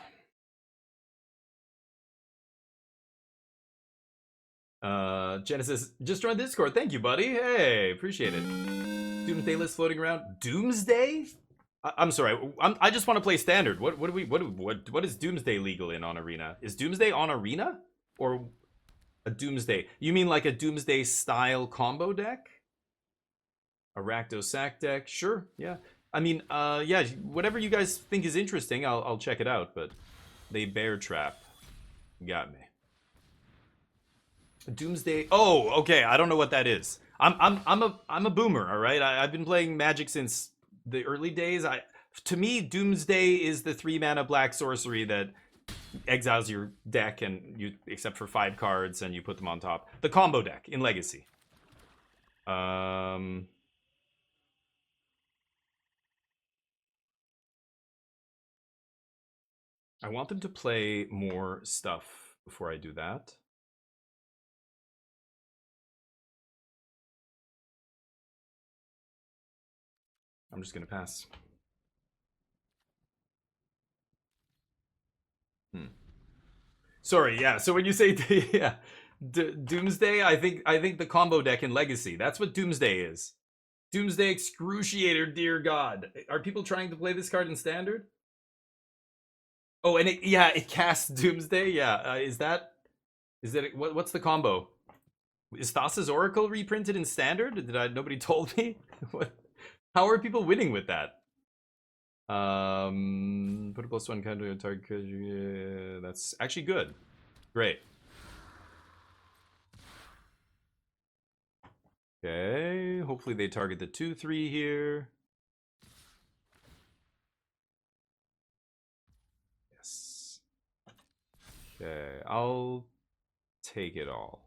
Genesis just joined Discord. Thank you, buddy. Hey, appreciate it. Doomsday list floating around. Doomsday? I'm sorry. I just want to play standard. What is Doomsday legal in on Arena? Is Doomsday on Arena or a Doomsday? You mean like a Doomsday style combo deck? A Rakdos sack deck? Sure. Yeah. I mean, yeah. Whatever you guys think is interesting, I'll check it out. But they bear trap. Got me. Doomsday. Oh, okay. I don't know what that is. I'm a boomer. All right. I've been playing Magic since the early days. To me, Doomsday is the 3-mana black sorcery that exiles your deck and you, except for 5 cards, and you put them on top. The combo deck in Legacy. I want them to play more stuff before I do that. I'm just gonna pass. Sorry, yeah. So when you say yeah, Doomsday, I think the combo deck in Legacy. That's what Doomsday is. Doomsday Excruciator, dear God. Are people trying to play this card in Standard? Oh, and it casts Doomsday. Yeah, is that what's the combo? Is Thassa's Oracle reprinted in Standard? Nobody told me? What? How are people winning with that? Put a +1 counter on target. That's actually good. Great. Okay. Hopefully they target the 2/3 here. Yes. Okay. I'll take it all.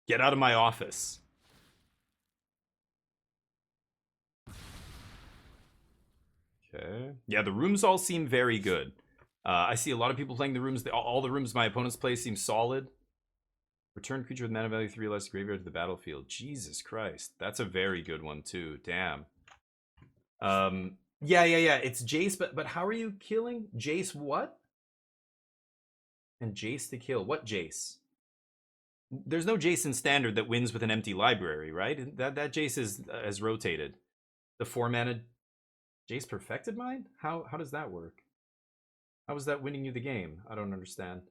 Get out of my office. Okay. Yeah, the rooms all seem very good. I see a lot of people playing the rooms. All the rooms my opponents play seem solid. Return creature with mana value 3 less graveyard to the battlefield. Jesus Christ. That's a very good one too. Damn. Yeah. It's Jace, but how are you killing? Jace what? And Jace to kill. What Jace? There's no Jace in Standard that wins with an empty library, right? That Jace has rotated. The 4-mana Jace Perfected Mind? How does that work? How is that winning you the game? I don't understand.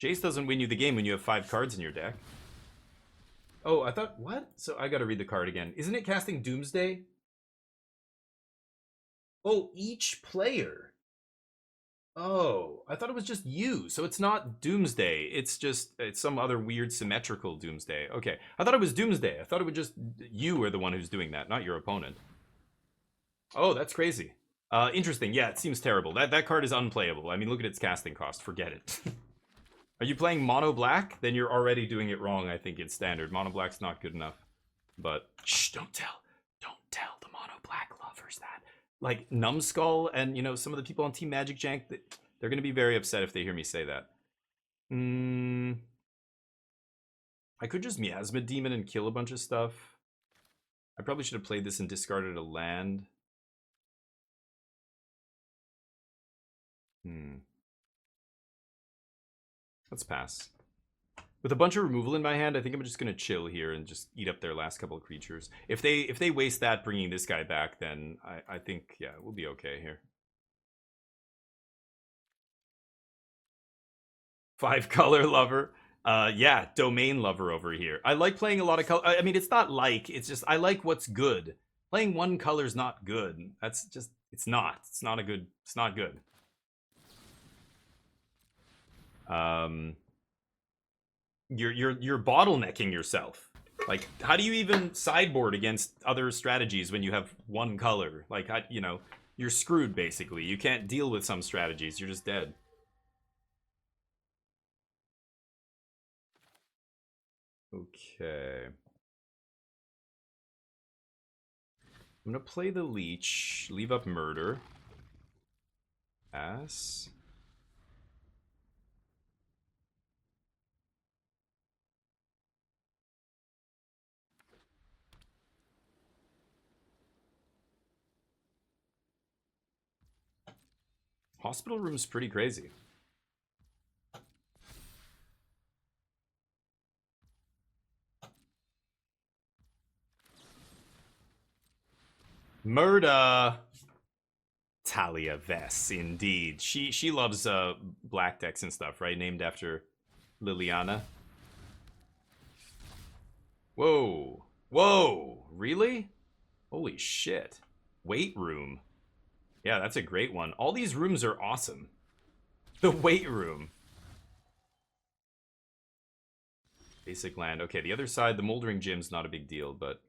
Jace doesn't win you the game when you have 5 cards in your deck. Oh, I thought, what? So I gotta read the card again. Isn't it casting Doomsday? Oh, each player. Oh, I thought it was just you. So it's not Doomsday. It's some other weird symmetrical Doomsday. Okay. I thought it was Doomsday. I thought it was just you are the one who's doing that, not your opponent. Oh, that's crazy. Interesting. Yeah, it seems terrible. That card is unplayable. I mean, look at its casting cost. Forget it. Are you playing mono black? Then you're already doing it wrong, I think, in Standard. Mono black's not good enough. But shh, don't tell the mono black lovers that. Like Numbskull and, you know, some of the people on Team Magic Jank, they're going to be very upset if they hear me say that. I could just Miasma Demon and kill a bunch of stuff. I probably should have played this and discarded a land. Let's pass. With a bunch of removal in my hand, I think I'm just gonna chill here and just eat up their last couple of creatures. If they waste that bringing this guy back, then I think, yeah, we'll be okay here. 5-color lover. Yeah, domain lover over here. I like playing a lot of color. I mean, it's not like, it's just I like what's good. Playing one color's not good. That's just it's not good. You're bottlenecking yourself. Like, how do you even sideboard against other strategies when you have one color? Like, you know, you're screwed, basically. You can't deal with some strategies. You're just dead. Okay. I'm gonna play the leech, leave up murder. Pass. Hospital room's pretty crazy. Murda. Talia Vess, indeed. She loves black decks and stuff, right? Named after Liliana. Whoa. Whoa. Really? Holy shit. Weight room. Yeah, that's a great one. All these rooms are awesome. The weight room. Basic land. Okay, the other side, the Moldering Gym's not a big deal, but...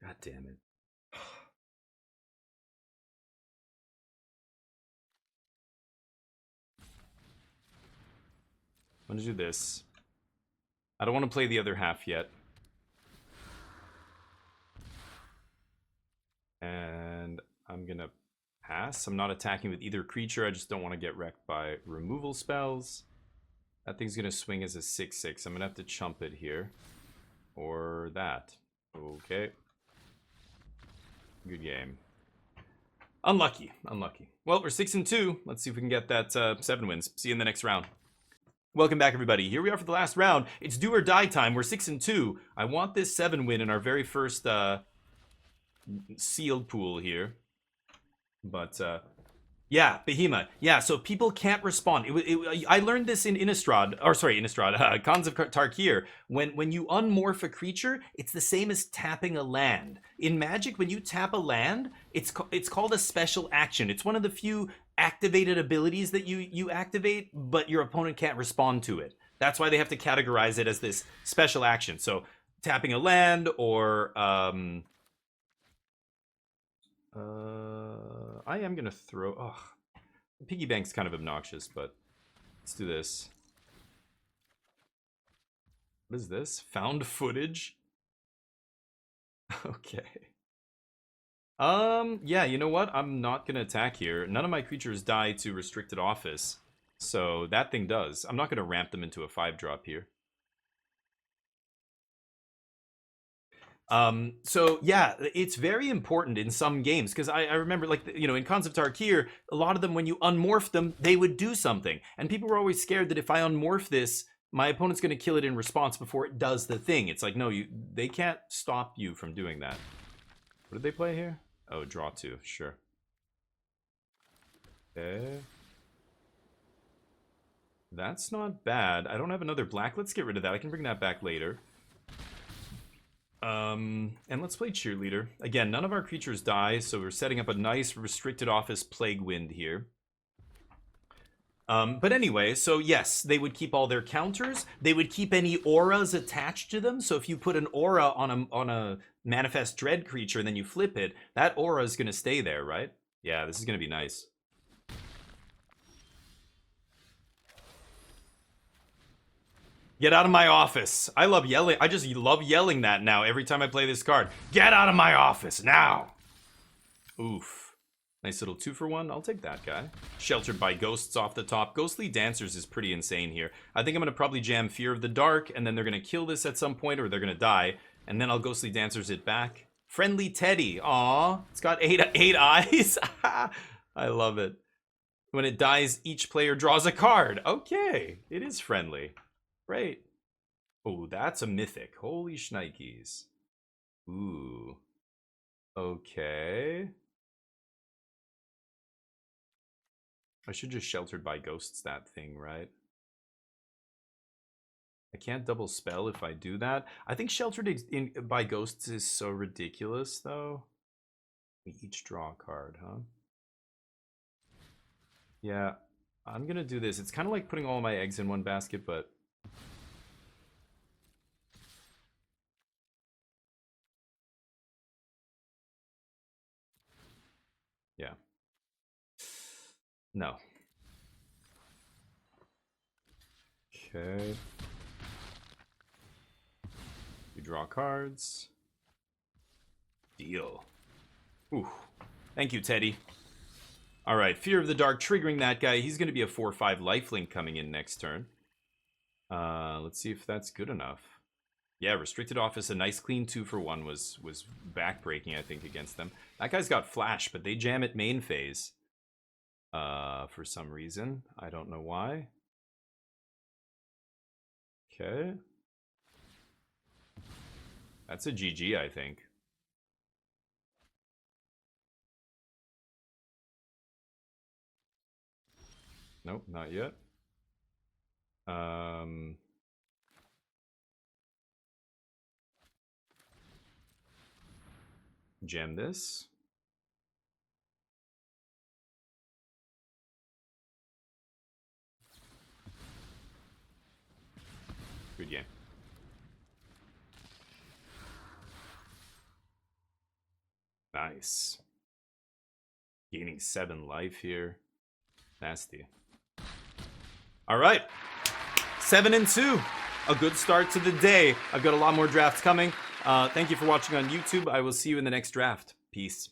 God damn it. I'm gonna do this. I don't want to play the other half yet. And I'm gonna pass. I'm not attacking with either creature. I just don't want to get wrecked by removal spells. That thing's gonna swing as a 6/6. I'm gonna have to chump it here. Or that. Okay. Good game. Unlucky. Unlucky. Well, we're 6-2. Let's see if we can get that 7 wins. See you in the next round. Welcome back, everybody. Here we are for the last round. It's do or die time. We're 6-2. I want this 7 win in our very first sealed pool here. But yeah, Behemoth. Yeah, so people can't respond. I learned this in Innistrad, or sorry, Innistrad, Khans of Tarkir. When you unmorph a creature, it's the same as tapping a land. In Magic, when you tap a land, it's called a special action. It's one of the few activated abilities that you activate, but your opponent can't respond to it. That's why they have to categorize it as this special action. So tapping a land or I am gonna throw. Oh, the piggy bank's kind of obnoxious, but let's do this. What is this? Found footage? Okay. Yeah, you know what? I'm not gonna attack here. None of my creatures die to restricted office, so that thing does. I'm not gonna ramp them into a 5-drop here. So yeah, it's very important in some games because I remember, like, you know, in Khans of Tarkir, a lot of them, when you unmorph them, they would do something, and people were always scared that if I unmorph this, my opponent's going to kill it in response before it does the thing. It's like, no, they can't stop you from doing that. What did they play here? Oh, draw 2, sure. Okay. That's not bad. I don't have another black. Let's get rid of that. I can bring that back later. And let's play Cheerleader. Again, none of our creatures die, so we're setting up a nice restricted office Plague Wind here. But anyway, so yes, they would keep all their counters. They would keep any auras attached to them. So if you put an aura on a Manifest Dread creature and then you flip it, that aura is going to stay there, right? Yeah, this is going to be nice. Get out of my office. I love yelling. I just love yelling that now every time I play this card. Get out of my office now. Oof. Nice little 2-for-1. I'll take that guy. Sheltered by Ghosts off the top. Ghostly Dancers is pretty insane here. I think I'm going to probably jam Fear of the Dark, and then they're going to kill this at some point, or they're going to die. And then I'll Ghostly Dancers it back. Friendly Teddy. Aw. It's got 8 eyes. I love it. When it dies, each player draws a card. Okay. It is friendly. Great. Oh, that's a mythic. Holy shnikes. Ooh. Okay. I should just Sheltered by Ghosts that thing, right? I can't double spell if I do that. I think Sheltered by Ghosts is so ridiculous, though. We each draw a card, huh? Yeah, I'm gonna do this. It's kind of like putting all my eggs in one basket, but... yeah. No. Okay. We draw cards. Deal. Ooh. Thank you, Teddy. All right, Fear of the Dark triggering that guy. He's going to be a 4/5 lifelink coming in next turn. Let's see if that's good enough. Yeah, Restricted Office, a nice clean 2-for-1 was backbreaking, I think, against them. That guy's got Flash, but they jam at main phase. For some reason. I don't know why. Okay. That's a GG, I think. Nope, not yet. Jam this. Good game. Nice. Gaining 7 life here. Nasty. All right. 7-2. A good start to the day. I've got a lot more drafts coming. Thank you for watching on YouTube. I will see you in the next draft. Peace.